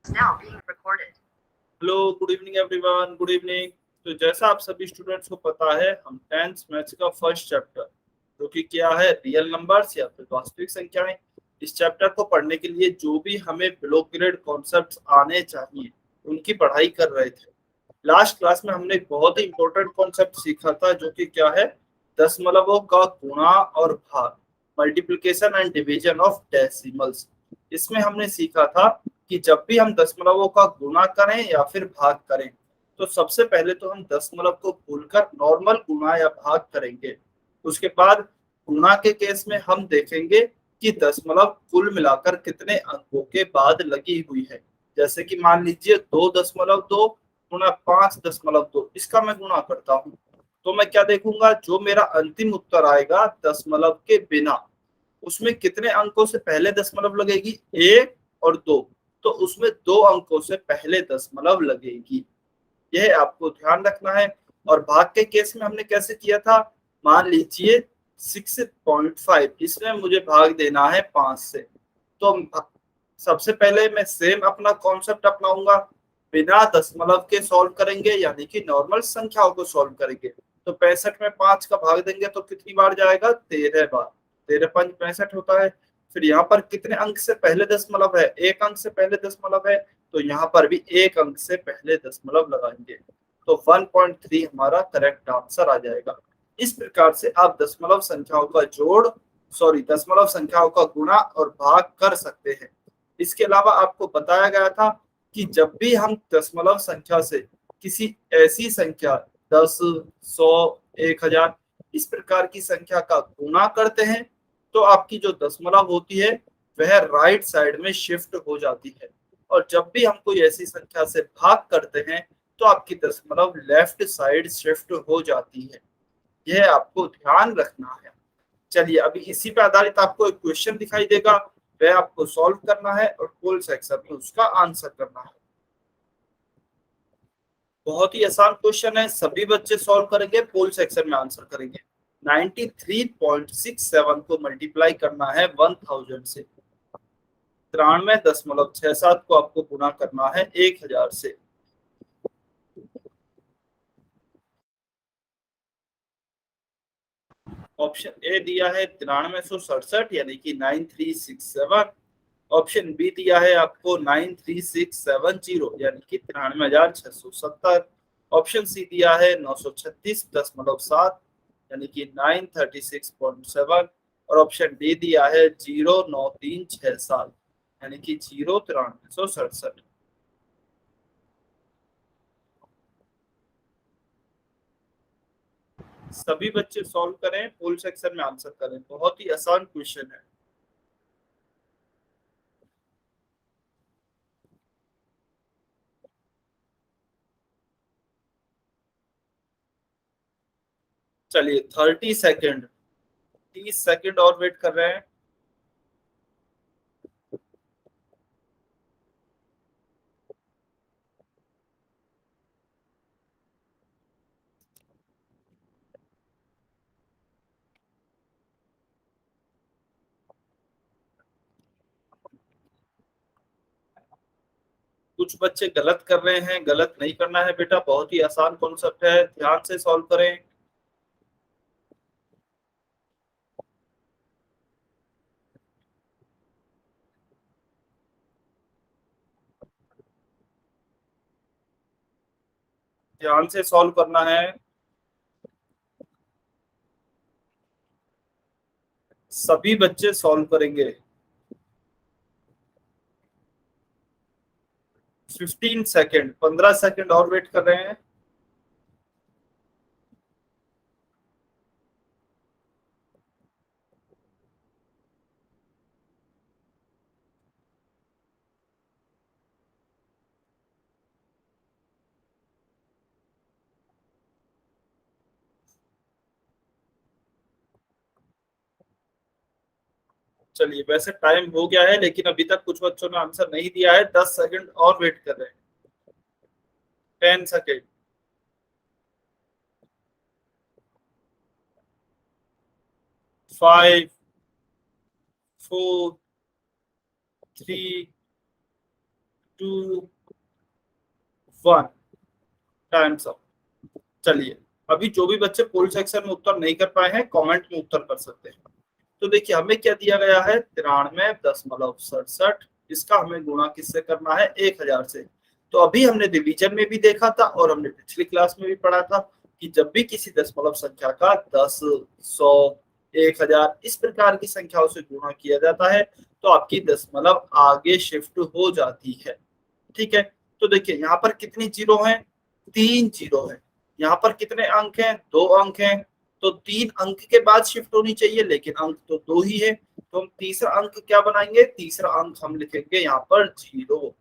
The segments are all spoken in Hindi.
Hello, good evening everyone, good evening. तो जैसा आप सभी स्टूडेंट्स को पता है, हम 10th मैथ्स का फर्स्ट चैप्टर जो कि क्या है, रियल नंबर्स या फिर वास्तविक संख्याएं, इस चैप्टर को पढ़ने के लिए जो भी हमें बिलो ग्रेड कॉन्सेप्ट्स आने चाहिए उनकी पढ़ाई कर रहे थे। लास्ट क्लास में हमने एक बहुत ही इंपॉर्टेंट कॉन्सेप्ट सीखा था जो कि क्या है, दशमलवों का गुणा और भाग, multiplication and division of decimals. इसमें हमने सीखा था कि जब भी हम दशमलवों का गुणा करें या फिर भाग करें, तो सबसे पहले तो हम दशमलव को भूलकर नॉर्मल गुणा या भाग करेंगे। उसके बाद गुणा के केस में हम देखेंगे कि दशमलव कुल मिलाकर कितने अंकों के बाद लगी हुई है। जैसे कि मान लीजिए 2.2 गुणा 5.2, इसका मैं गुणा करता हूँ, तो मैं क्या देखूंगा, जो मेरा अंतिम उत्तर आएगा दशमलव के बिना, उसमें कितने अंकों से पहले दशमलव लगेगी, 1 और 2, तो उसमें 2 अंकों से पहले दशमलव लगेगी। यह आपको ध्यान रखना है। और भाग के केस में हमने कैसे किया था, मान लीजिए 6.5, इसमें मुझे भाग देना है 5 से, तो सबसे पहले मैं सेम अपना कॉन्सेप्ट अपनाऊंगा, बिना दशमलव के सॉल्व करेंगे, यानी कि नॉर्मल संख्याओं को सॉल्व करेंगे। तो 65 में 5 का भाग देंगे तो कितनी बार जाएगा, 13 बार। 13×5 65 होता है। फिर यहाँ पर कितने अंक से पहले दशमलव है, 1 अंक से पहले दशमलव है, तो यहाँ पर भी 1 अंक से पहले दशमलव लगाएंगे, तो 1.3 हमारा करेक्ट आंसर आ जाएगा। इस प्रकार से आप दशमलव संख्याओं का जोड़, सॉरी, दशमलव संख्याओं का गुणा और भाग कर सकते हैं। इसके अलावा आपको बताया गया था कि जब भी हम दशमलव संख्या से किसी ऐसी संख्या 10, 100, 1000 इस प्रकार की संख्या का गुणा करते हैं, तो आपकी जो दशमलव होती है वह राइट साइड में शिफ्ट हो जाती है। और जब भी हम कोई ऐसी संख्या से भाग करते हैं तो आपकी दशमलव लेफ्ट साइड शिफ्ट हो जाती है। यह आपको ध्यान रखना है। चलिए, अभी इसी पे आधारित आपको एक क्वेश्चन दिखाई देगा, वह आपको सॉल्व करना है और पोल सेक्शन में उसका आंसर करना है। बहुत ही आसान क्वेश्चन है, सभी बच्चे सॉल्व करेंगे, पोल सेक्शन में आंसर करेंगे। 93.67 को मल्टीप्लाई करना है 1000 से। 93.67 को आपको गुना करना है 1000 से। ऑप्शन ए दिया है 9367 यानी कि 9367। ऑप्शन बी दिया है आपको 93670 यानी कि 93,670। ऑप्शन सी दिया है 936.7 यानी कि 936.7। और ऑप्शन डी दिया है 09367 यानी कि 09367। सभी बच्चे सॉल्व करें, फुल सेक्शन में आंसर करें, बहुत ही आसान क्वेश्चन है। चलिए 30 सेकेंड, 30 सेकेंड और वेट कर रहे हैं। कुछ बच्चे गलत कर रहे हैं, गलत नहीं करना है बेटा, बहुत ही आसान कॉन्सेप्ट है, ध्यान से सॉल्व करें। ध्यान से सॉल्व करना है। सभी बच्चे सॉल्व करेंगे। 15 सेकेंड, 15 सेकेंड और वेट कर रहे हैं। चलिए, वैसे टाइम हो गया है लेकिन अभी तक कुछ बच्चों ने आंसर नहीं दिया है, 10 सेकेंड और वेट कर रहे हैं। 10 second. 5, 4, 3, two one times up. चलिए, अभी जो भी बच्चे पोल सेक्शन में उत्तर नहीं कर पाए हैं कमेंट में उत्तर कर सकते हैं। तो देखिए हमें क्या दिया गया है 93.67। इसका हमें गुणा किससे करना है 1000 से। तो अभी हमने डिवीजन में भी देखा था और हमने पिछली क्लास में भी पढ़ा था कि जब भी किसी दशमलव संख्या का 10, 100, 1000 इस प्रकार की संख्याओं से गुणा किया जाता है तो आपकी दशमलव आगे शिफ्ट हो जाती है। ठीक है, तो देखिए यहाँ पर कितनी जीरो हैं, 3 जीरो है। यहाँ पर कितने अंक हैं, 2 अंक हैं। तो 3 अंक के बाद शिफ्ट होनी चाहिए लेकिन अंक तो 2 ही है। तो हम तीसरा अंक क्या बनाएंगे, तीसरा अंक हम लिखेंगे यहाँ पर 0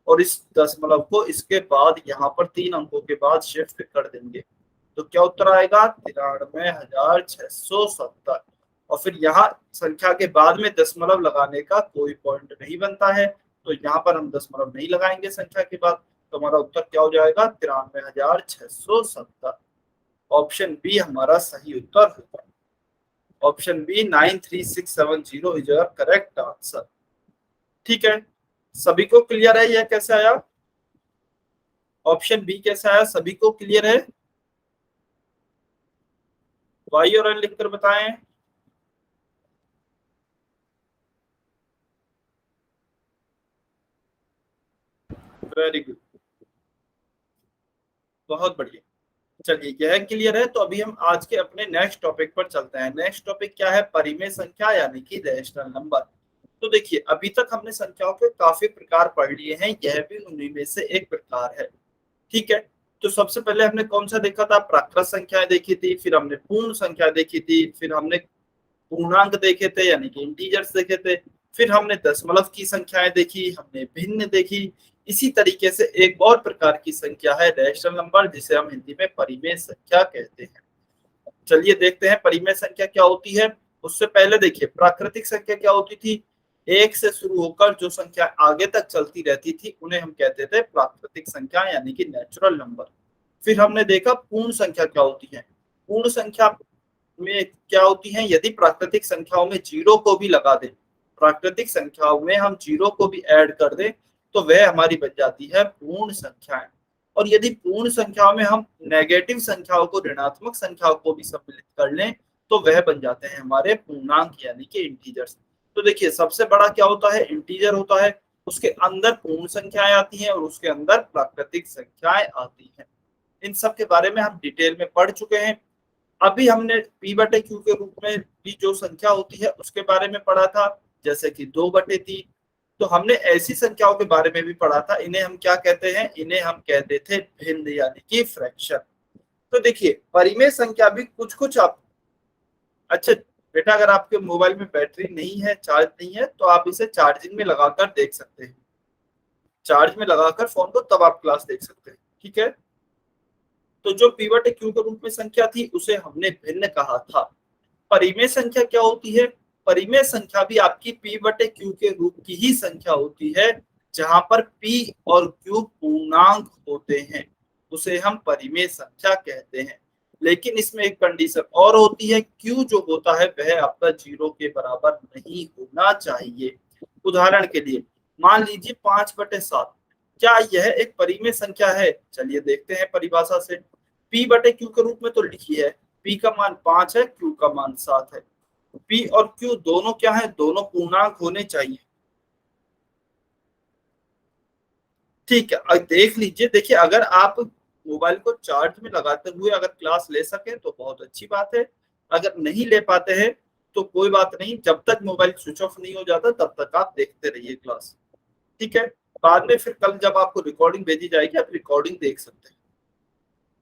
और इस दशमलव को इसके बाद यहाँ पर 3 अंकों के बाद शिफ्ट कर देंगे। तो क्या उत्तर आएगा 93,670। और फिर यहाँ संख्या के बाद में दशमलव लगाने का कोई पॉइंट नहीं बनता है तो यहाँ पर हम दशमलव नहीं लगाएंगे संख्या के बाद। तो हमारा उत्तर क्या हो जाएगा 93,670। ऑप्शन बी हमारा सही उत्तर होगा। Option B 93670 is your correct answer. ठीक है, सभी को क्लियर है यह कैसे आया, ऑप्शन बी कैसे आया, सभी को क्लियर है? वाई और एन लिखकर बताएं। वेरी गुड, बहुत बढ़िया। चलिए यह क्लियर है तो अभी हम आज के अपने नेक्स्ट टॉपिक पर चलते हैं। नेक्स्ट टॉपिक क्या है, परिमेय संख्या यानी कि रैशनल नंबर। तो देखिए अभी तक हमने संख्याओं के काफी प्रकार पढ़ लिए हैं, यह भी उन्हीं में से एक प्रकार है। ठीक है, तो सबसे पहले हमने कौन सा देखा था, प्राकृत संख्याएं देखी थी, फिर हमने पूर्ण संख्या देखी थी, फिर हमने पूर्णांक देखे थे यानी कि इंटीजर्स देखे थे, फिर हमने दशमलव की संख्याएं देखी, हमने भिन्न देखी। इसी तरीके से एक और प्रकार की संख्या है रैशनल नंबर जिसे हम हिंदी में परिमेय संख्या कहते हैं। चलिए देखते हैं परिमेय संख्या क्या होती है। उससे पहले देखिए प्राकृतिक संख्या क्या होती थी, एक से शुरू होकर जो संख्या आगे तक चलती रहती थी उन्हें हम कहते थे प्राकृतिक संख्या यानी कि नेचुरल नंबर। फिर हमने देखा पूर्ण संख्या क्या होती है। पूर्ण संख्या में क्या होती है, यदि प्राकृतिक संख्याओं में जीरो को भी लगा दें, प्राकृतिक संख्याओं में हम जीरो को भी ऐड कर दें तो वह हमारी बन जाती है पूर्ण संख्याएं। और यदि पूर्ण संख्याओं में हम नेगेटिव संख्याओं को, ऋणात्मक संख्याओं को भी सम्मिलित कर लें तो वह बन जाते हैं हमारे पूर्णांक यानी कि इंटीजर्स। तो देखिए सबसे बड़ा क्या होता है, इंटीजर होता है, उसके अंदर पूर्ण संख्याएं आती हैं और उसके अंदर प्राकृतिक संख्याएं आती हैं। इन सब के बारे में हम डिटेल में पढ़ चुके हैं। अभी हमने p/q के रूप में भी जो संख्या होती है उसके बारे में पढ़ा था, जैसे कि 2/3। तो हमने ऐसी संख्याओं के बारे में भी पढ़ा था, इन्हें हम क्या कहते हैं, इन्हें हम कहते थे भिन्न यानी कि फ्रैक्शन। तो देखिए परिमेय संख्या भी कुछ कुछ आप, अच्छा बेटा अगर आपके मोबाइल में बैटरी नहीं है, चार्ज नहीं है तो आप इसे चार्जिंग में लगाकर देख सकते हैं, चार्ज में लगाकर फोन को तब आप क्लास देख सकते हैं। ठीक है, तो जो p/q के रूप में संख्या थी उसे हमने भिन्न कहा था। परिमेय संख्या क्या होती है, परिमेय संख्या भी आपकी p/q के रूप की ही संख्या होती है, जहां पर p और q पूर्णांक होते हैं उसे हम परिमेय संख्या कहते हैं। लेकिन इसमें एक कंडीशन और होती है, q जो होता है वह आपका 0 के बराबर नहीं होना चाहिए। उदाहरण के लिए मान लीजिए 5/7, क्या यह एक परिमेय संख्या है? चलिए देखते हैं परिभाषा से। p/q के रूप में तो लिखी है, p का मान 5 है, q का मान 7 है। p और q दोनों क्या है, दोनों पूर्णांक होने चाहिए। ठीक है, अब देख लीजिए, देखिए अगर आप मोबाइल को चार्ज में लगाते हुए अगर क्लास ले सके तो बहुत अच्छी बात है, अगर नहीं ले पाते हैं तो कोई बात नहीं, जब तक मोबाइल स्विच ऑफ नहीं हो जाता तब तक आप देखते रहिए क्लास। ठीक है, बाद में फिर कल जब आपको रिकॉर्डिंग भेजी जाएगी आप रिकॉर्डिंग देख सकते हैं।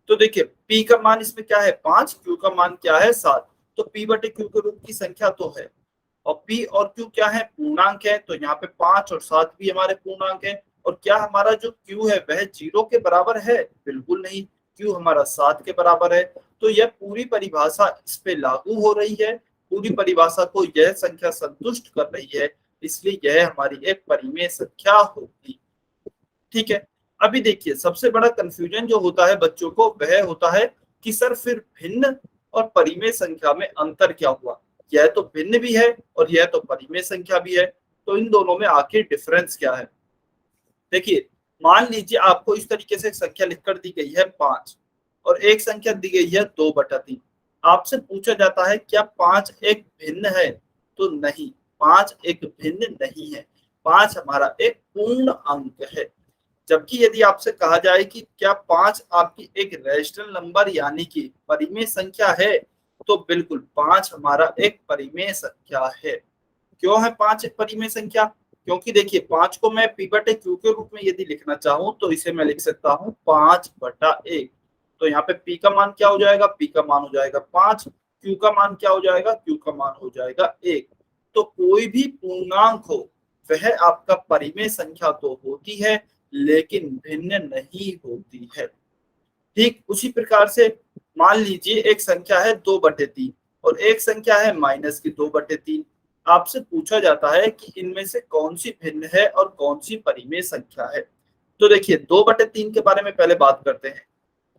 तो देखिए p का मान इसमें क्या है 5, q का मान क्या है 7। तो p/q के रूप की संख्या तो है और p और q क्या है, पूर्णांक है। तो यहाँ पे 5 और 7 भी हमारे पूर्णांक है। और क्या हमारा जो q है वह 0 के बराबर है? बिल्कुल नहीं, q हमारा 7 के बराबर है। तो यह पूरी परिभाषा इस पे लागू हो रही है, पूरी परिभाषा को यह संख्या संतुष्ट कर रही है, इसलिए यह हमारी एक परिमेय संख्या होगी। ठीक है, अभी देखिए सबसे बड़ा कंफ्यूजन जो होता है बच्चों को वह होता है कि सर फिर भिन्न और परिमेय संख्या में अंतर क्या हुआ, यह तो भिन्न भी है और यह तो परिमेय संख्या भी है, तो इन दोनों में आखिर डिफरेंस क्या है? देखिए, मान लीजिए आपको इस तरीके से एक संख्या लिखकर दी गई है 5 और एक संख्या दी गई है 2/3। आपसे पूछा जाता है क्या 5 एक भिन्न है? तो नहीं, 5 एक भिन्न नहीं है। 5 हमारा एक पूर्ण अंक है। जबकि यदि आपसे कहा जाए कि क्या 5 आपकी एक रैशनल नंबर यानी कि परिमेय संख्या है, तो बिल्कुल 5 हमारा एक परिमेय संख्या है। क्यों है 5 एक परिमेय संख्या? क्योंकि देखिए 5 को मैं p/q के रूप में यदि लिखना चाहूं तो इसे मैं लिख सकता हूं 5/1। तो यहाँ पे p का मान क्या हो जाएगा? p का मान हो जाएगा 5। q का मान क्या हो जाएगा? q का मान हो जाएगा 1। तो कोई भी पूर्णांक हो वह आपका परिमेय संख्या तो होती है लेकिन भिन्न नहीं होती है। ठीक उसी प्रकार से मान लीजिए एक संख्या है 2/3 और एक संख्या है -2/3। आपसे पूछा जाता है कि इनमें से कौन सी भिन्न है और कौन सी परिमेय संख्या है। तो देखिए 2/3 के बारे में पहले बात करते हैं।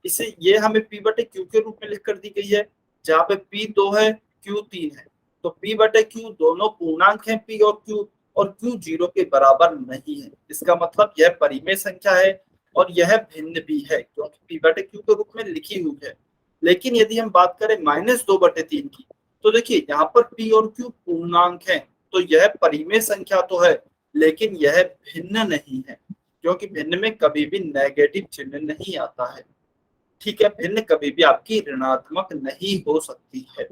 इसे ये हमें p/q के रूप में लिख कर दी गई है, जहाँ पे p 2 है, q 3 है। तो p/q दोनों पूर्णांक हैं p और q, और q 0 के बराबर नहीं है। इसका मतलब यह परिमेय संख्या है और यह भिन्न भी है क्योंकि p/q के रूप में लिखी हुई है। लेकिन यदि हम बात करें -2/3 की, तो देखिए यहाँ पर p और q पूर्णांक हैं, तो यह परिमेय संख्या तो है लेकिन यह भिन्न नहीं है, क्योंकि भिन्न में कभी भी नेगेटिव चिन्ह नहीं आता है। ठीक है, भिन्न कभी भी आपकी ऋणात्मक नहीं हो सकती है।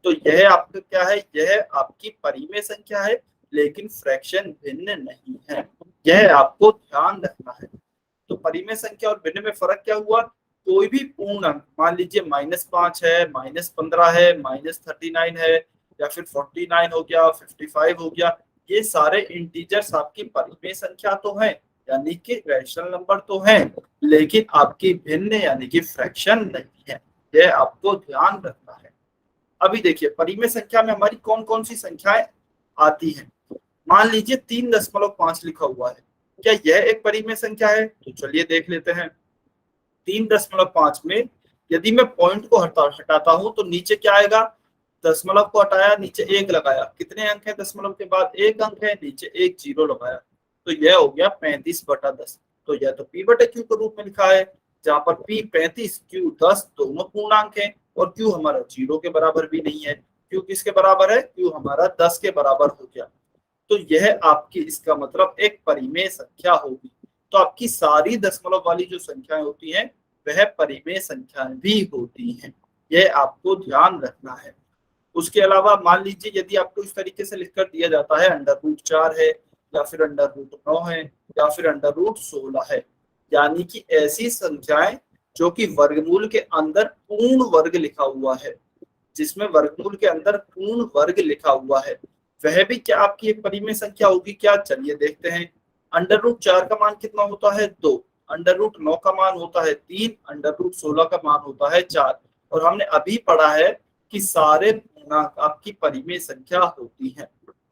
तो यह आपका क्या है? यह आपकी परिमेय संख्या है लेकिन फ्रैक्शन भिन्न नहीं है। यह आपको ध्यान रखना है। तो परिमेय संख्या और भिन्न में फर्क क्या हुआ? कोई भी पूर्ण अंक, मान लीजिए -5 है, -15 है, -39 है, या फिर 49 हो गया, 55 हो गया, ये सारे इंटीजर्स आपकी परिमेय संख्या तो है यानी कि रैशनल नंबर तो है, लेकिन आपकी भिन्न यानी कि फ्रैक्शन नहीं है। यह आपको ध्यान रखना है। अभी देखिए परिमेय संख्या में हमारी कौन कौन सी संख्याएं आती हैं। मान लीजिए 3.5 लिखा हुआ है, क्या यह एक परिमेय संख्या है? तो चलिए देख लेते हैं। 3.5 में यदि मैं पॉइंट को हटाता हूं तो नीचे क्या आएगा? दशमलव को हटाया, नीचे 1 लगाया, कितने अंक है? दशमलव के बाद 1 अंक है, नीचे 1 0 लगाया, तो यह हो गया 35/10। तो यह तो p/q के रूप में लिखा है, जहां पर p 35, q 10 दोनों पूर्णांक है और q हमारा 0 के बराबर भी नहीं है। q किसके बराबर है? q हमारा 10 के बराबर हो गया। तो यह आपकी इसका मतलब एक परिमेय संख्या होगी। तो आपकी सारी दशमलव वाली जो संख्याएं होती हैं वह परिमेय संख्याएं भी होती हैं। यह आपको ध्यान रखना है। उसके अलावा मान लीजिए यदि आपको इस तरीके से लिखकर दिया जाता है √4 है, या फिर √9 है, या फिर √16 है, यानी कि ऐसी संख्याएं जो कि वर्गमूल के अंदर पूर्ण वर्ग लिखा हुआ है, जिसमें वर्गमूल के अंदर पूर्ण वर्ग लिखा हुआ है, वह भी क्या आपकी एक परिमेय संख्या होगी क्या? चलिए देखते हैं। √4 का मान कितना होता है? 2। √9 का मान होता है 3। √16 का मान होता है 4। और हमने अभी पढ़ा है कि सारे पूर्णांक आपकी परिमेय संख्या होती हैं।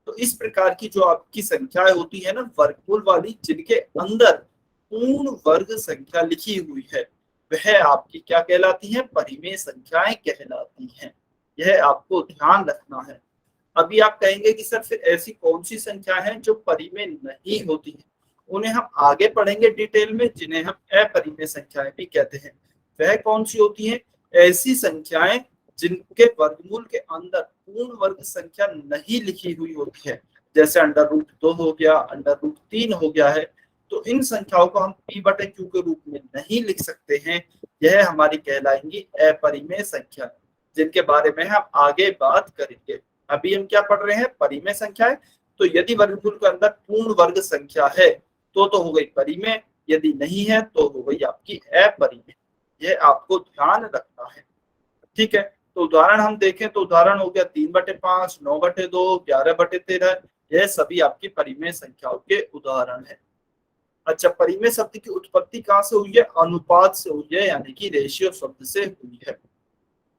तो इस प्रकार की जो आपकी संख्याएं होती है ना वर्गमूल वाली, जिनके अंदर पूर्ण वर्ग संख्या लिखी हुई है, वह आपकी क्या कहलाती है? परिमेय संख्याएं कहलाती हैं। यह आपको ध्यान रखना है। अभी आप कहेंगे कि सर फिर ऐसी कौन सी संख्या है जो परिमेय नहीं होती है? उन्हें हम आगे पढ़ेंगे डिटेल में, जिन्हें हम अपरिमेय संख्याएं भी कहते हैं। वह कौन सी होती हैं? ऐसी संख्याएं जिनके वर्गमूल के अंदर पूर्ण वर्ग संख्या नहीं लिखी हुई होती है, जैसे √2 हो गया, √3 हो गया है। तो इन संख्याओं को हम p/q के रूप में नहीं लिख सकते हैं। यह हमारी कहलाएंगी अपरिमेय संख्या, जिनके बारे में हम आगे बात करेंगे। अभी हम क्या पढ़ रहे हैं? परिमेय संख्याएं। तो यदि वर्गमूल के अंदर पूर्ण वर्ग संख्या है तो हो गई परिमेय, यदि नहीं है तो हो गई आपकी अपरिमेय। यह आपको ध्यान रखना है। ठीक है, तो उदाहरण हम देखें तो उदाहरण हो गया 3/5, 9/2, 11/13। यह सभी आपकी परिमेय संख्याओं के उदाहरण है। अच्छा, परिमेय शब्द की उत्पत्ति कहाँ से हुई है? अनुपात से हुई है, यानी कि रेशियो शब्द से हुई है।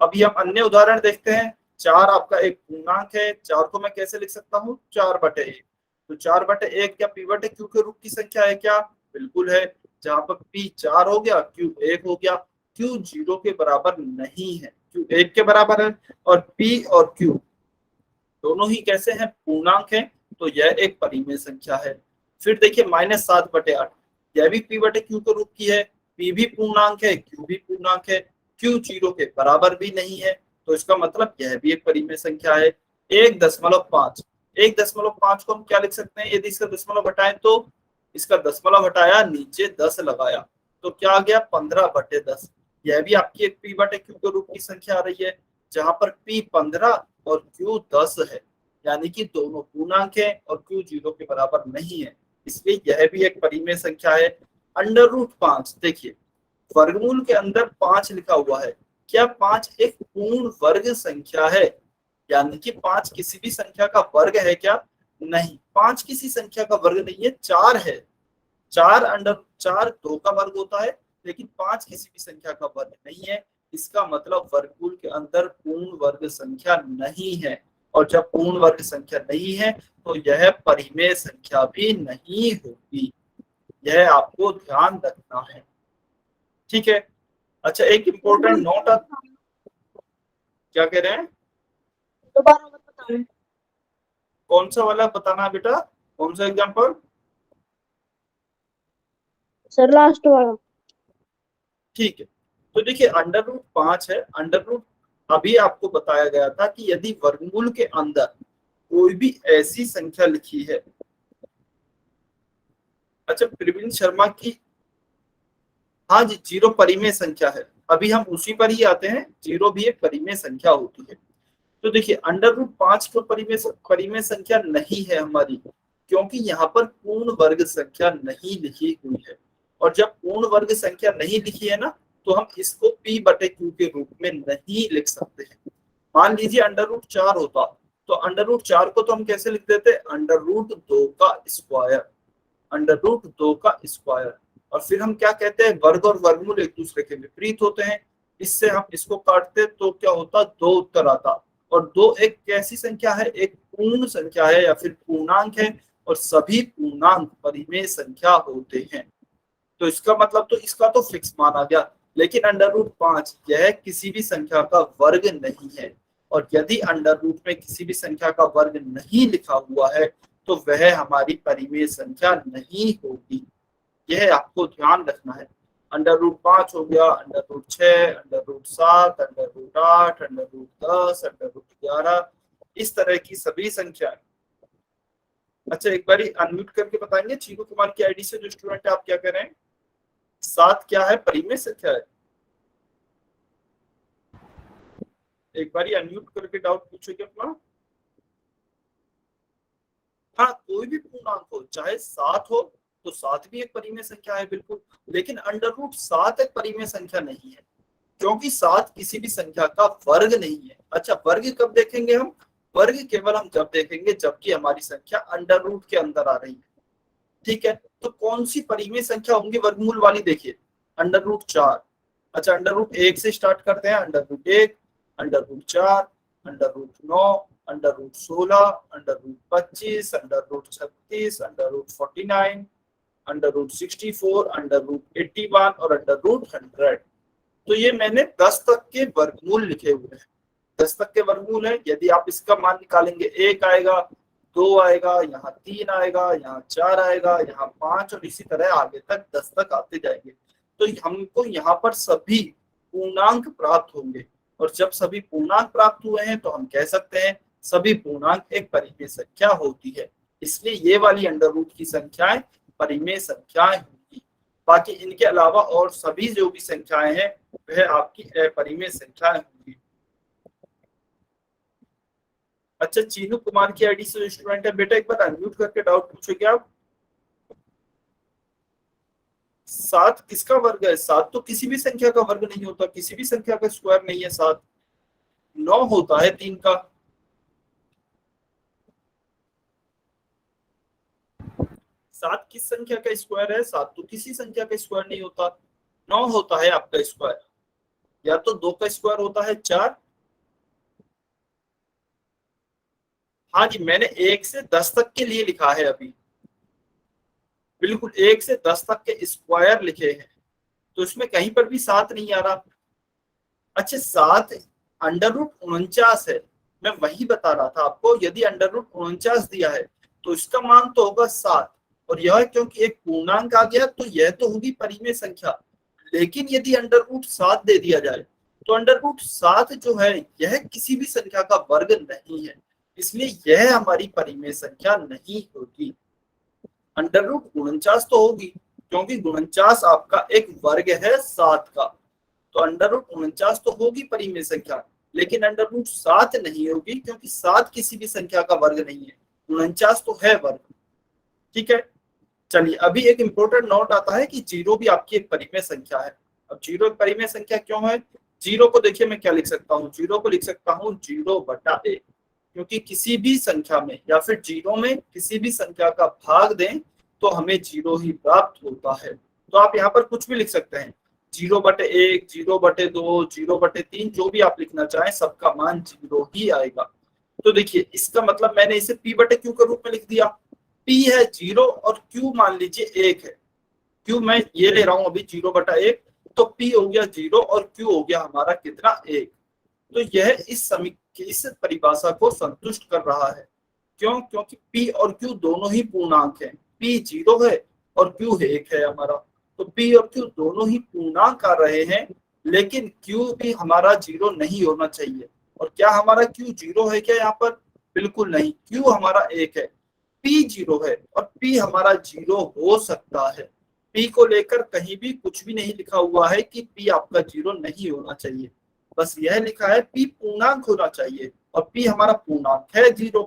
अभी हम अन्य उदाहरण देखते हैं। 4 आपका एक पूर्णांक है। 4 को मैं कैसे लिख सकता हूँ? 4/1। तो 4/1 क्या p/q के रूप की संख्या है क्या? बिल्कुल है। जहां पर p 4 हो गया, q 1 हो गया। q 0 के बराबर नहीं है, q 1 के बराबर है। और p और q दोनों ही कैसे हैं? पूर्णांक हैं। तो यह एक परिमेय संख्या है। फिर देखिए -7/8। यह भी p बटे q के रूप की है, p भी पूर्णांक है, q भी पूर्णांक है, q 0 के बराबर भी नहीं है, तो इसका मतलब यह भी एक परिमेय संख्या है। 1.5 1.5 को हम क्या लिख सकते हैं, यदि इसका दशमलव हटाएं तो इसका दशमलव हटाया, नीचे 10 लगाया, तो क्या आ गया 15/10। यह भी आपकी एक p बटे q के रूप की संख्या आ रही है, जहां पर p 15 और q 10 है, यानी कि दोनों पूर्णांक है और q 0 के बराबर नहीं है, इसलिए यह भी एक परिमेय संख्या है। √5, देखिए वर्गमूल के अंदर 5 लिखा हुआ है, क्या 5 एक पूर्ण वर्ग संख्या है, यानी कि 5 किसी भी संख्या का वर्ग है क्या? नहीं, 5 किसी संख्या का वर्ग नहीं है, 4 है। 4 2 का वर्ग होता है, लेकिन 5 किसी भी संख्या का वर्ग नहीं है, इसका मतलब वर्गमूल के अंदर पूर्ण वर्ग संख्या नहीं है, और जब पूर्ण वर्ग संख्या नहीं है तो यह परिमेय संख्या भी नहीं होगी, यह आपको ध्यान रखना है, ठीक है। अच्छा, एक इम्पोर्टेंट नोट, क्या कह रहे हैं, दोबारा मत बताना कौन सा वाला बताना है बेटा, कौन सा एग्जाम्पल? सर, लास्ट वाला। ठीक है, तो देखिए √5 है, √ अभी आपको बताया गया था कि यदि वर्गमूल के अंदर कोई भी ऐसी संख्या लिखी है, अच्छा प्रवीण शर्मा की, हाँ जी, 0 परिमेय संख्या है, अभी हम उसी पर ही आते हैं, 0 भी एक परिमेय संख्या होती है। तो देखिए √5 को परिमेय संख्या नहीं है हमारी, क्योंकि यहाँ पर पूर्ण वर्ग संख्या नहीं लिखी हुई है, और जब पूर्ण वर्ग संख्या नहीं लिखी है ना, तो हम इसको p बटे q के रूप में नहीं लिख सकते हैं। मान लीजिए √4 होता, तो √4 को तो हम कैसे लिख देते, √2 का स्क्वायर, √2 का स्क्वायर, और फिर हम क्या कहते हैं, वर्ग और वर्गमूल एक दूसरे के विपरीत होते हैं, इससे हम इसको काटते तो क्या होता, 2 उत्तर आता, और 2 एक कैसी संख्या है, एक पूर्ण संख्या है या फिर पूर्णांक है, और सभी पूर्णांक परिमेय संख्या होते हैं, तो इसका मतलब तो इसका तो फिक्स माना गया, लेकिन √5 यह किसी भी संख्या का वर्ग नहीं है, और यदि √ में किसी भी संख्या का वर्ग नहीं लिखा हुआ है तो वह हमारी परिमेय संख्या नहीं होगी, यह आपको ध्यान रखना है। √5 हो गया, √6, √7, √8, √10, √11, इस तरह की सभी संख्याएं। अच्छा, एक बार अनम्यूट करके बताएंगे चीकू कुमार की आईडी से जो स्टूडेंट है, आप क्या कह रहे हैं, 7 क्या है, परिमेय संख्या है? एक बार अनम्यूट करके डाउट पूछोगे अपना। हाँ, कोई भी पूर्णांक हो, चाहे 7 हो तो 7 भी एक परिमेय संख्या है बिल्कुल, लेकिन √7 एक परिमेय संख्या नहीं है, क्योंकि 7 किसी भी संख्या का वर्ग नहीं है। अच्छा, वर्ग कब देखेंगे हम, वर्ग केवल हम जब देखेंगे जबकि हमारी संख्या √ के अंदर आ रही है, ठीक है। तो कौन सी परिमेय संख्या होंगी वर्गमूल वाली, देखिए √4। अच्छा, √1 से स्टार्ट करते हैं, √1, √4, √9, √16, √25, √36, √49, √64, √81 और √100। तो ये मैंने 10 तक के वर्गमूल लिखे हुए हैं, 10 तक के वर्गमूल है, यदि आप इसका मान निकालेंगे 1 आएगा, 2 आएगा, यहाँ 3 आएगा, यहाँ 4 आएगा, यहाँ 5, और इसी तरह आगे तक 10 तक आते जाएंगे, तो हमको यहाँ पर सभी पूर्णांक प्राप्त होंगे, और जब सभी पूर्णांक प्राप्त हुए हैं तो हम कह सकते हैं सभी पूर्णांक एक परिमेय संख्या होती है, इसलिए ये वाली √ की संख्याएं परिमेय संख्याएं होंगी, बाकी इनके अलावा और सभी जो भी संख्याएं हैं वह आपकी अपरिमेय संख्याएं होंगी। अच्छा, चीनू कुमार की आईडी से स्टूडेंट है, बेटा एक बार अनम्यूट करके डाउट पूछोगे आप। 7 किसका वर्ग है, 7 तो किसी भी संख्या का वर्ग नहीं होता, किसी भी संख्या का स्क्वायर नहीं है 7, 9 होता है 3 का। 7 किस संख्या का स्क्वायर है, 7 तो किसी संख्या का स्क्वायर नहीं होता, 9 होता है आपका स्क्वायर, या तो 2 का स्क्वायर होता है 4। हाँ जी, मैंने 1 से 10 तक के लिए लिखा है अभी, बिल्कुल 1 से 10 तक के स्क्वायर लिखे हैं, तो इसमें कहीं पर भी 7 नहीं आ रहा। अच्छा, 7 √49 है, मैं वही बता रहा था आपको, यदि √49 दिया है तो इसका मान तो होगा 7, और यह क्योंकि एक पूर्णांक आ गया तो यह तो होगी परिमेय संख्या। लेकिन यदि अंडर रूट 7 दे दिया जाए तो अंडर रूट 7 जो है यह किसी भी संख्या का वर्ग नहीं है, इसलिए यह हमारी परिमेय संख्या नहीं होगी। अंडर रूट 49 तो होगी क्योंकि 49 आपका एक वर्ग है 7 का, तो अंडर रूट 49 तो होगी परिमेय संख्या, लेकिन अंडर रूट 7 नहीं होगी क्योंकि 7 किसी भी संख्या का वर्ग नहीं है, 49 तो है वर्ग। ठीक है, चलिए अभी एक इंपॉर्टेंट नोट आता है कि जीरो भी आपकी एक परिमेय संख्या है। अब जीरो एक परिमेय संख्या क्यों है? जीरो को देखिए मैं क्या लिख सकता हूँ, जीरो को लिख सकता हूँ 0/1, क्योंकि किसी भी संख्या में या फिर जीरो में किसी भी संख्या का भाग दें तो हमें जीरो ही प्राप्त होता है। तो आप यहाँ पर कुछ भी लिख सकते हैं, 0/1, 0/2, 0/3, जो भी आप लिखना चाहें सबका मान जीरो ही आएगा। तो देखिए इसका मतलब मैंने इसे p/q के रूप में लिख दिया। p है 0 और q मान लीजिए 1 है, q मैं ये ले रहा हूं अभी 0/1, तो p हो गया 0 और q हो गया हमारा कितना 1। तो यह इस परिभाषा को संतुष्ट कर रहा है। क्यों? क्योंकि p और q दोनों ही पूर्णांक हैं, p 0 है और q 1 है हमारा, तो p और q दोनों ही पूर्णांक आ रहे हैं, लेकिन q भी हमारा 0 नहीं होना चाहिए। और क्या हमारा q 0 है क्या? यहाँ पर बिल्कुल नहीं, q हमारा 1 है, p 0 है और p हमारा 0 हो सकता है। p को लेकर कहीं भी कुछ भी नहीं लिखा हुआ है कि p आपका 0 नहीं होना चाहिए, बस यह लिखा है p पूर्णांक होना चाहिए और p हमारा पूर्णांक है 0,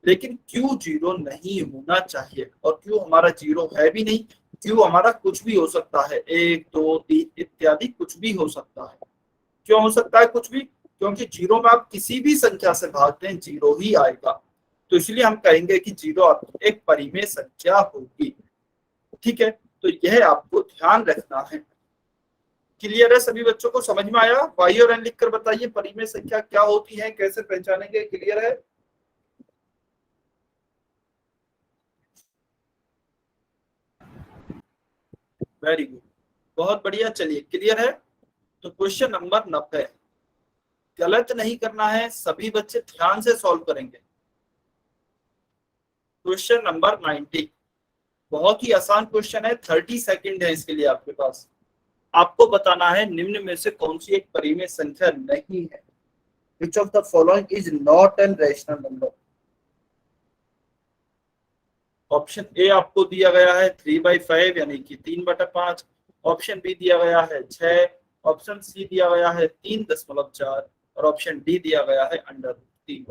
लेकिन q 0 नहीं होना चाहिए और q हमारा 0 है भी नहीं। q हमारा कुछ भी हो सकता है, 1, 2, 3 इत्यादि कुछ भी हो सकता है। क्यों हो सकता है कुछ भी? क्योंकि 0 में आप किसी भी संख्या से भाग दें 0 ही आएगा, तो इसलिए हम कहेंगे कि 0 आपकी एक परिमेय संख्या होगी। ठीक है, तो यह आपको ध्यान रखना है। क्लियर है सभी बच्चों को? समझ में आया? वाई और एन लिखकर बताइए परिमेय संख्या क्या होती है, कैसे पहचानेंगे? क्लियर है? वेरी गुड, बहुत बढ़िया। चलिए क्लियर है? तो क्वेश्चन नंबर 90, गलत नहीं करना है, सभी बच्चे ध्यान से सॉल्व करेंगे। क्वेश्चन नंबर 90 बहुत ही आसान क्वेश्चन है, 30 सेकंड है इसके लिए आपके पास। आपको बताना है निम्न में से कौन सी एक परिमेय संख्या नहीं है। Which of the following is not an rational number? Option A आपको दिया गया है 3/5 यानी कि 3/5, ऑप्शन बी दिया गया है 6, ऑप्शन सी दिया गया है 3.4 और ऑप्शन डी दिया गया है √3।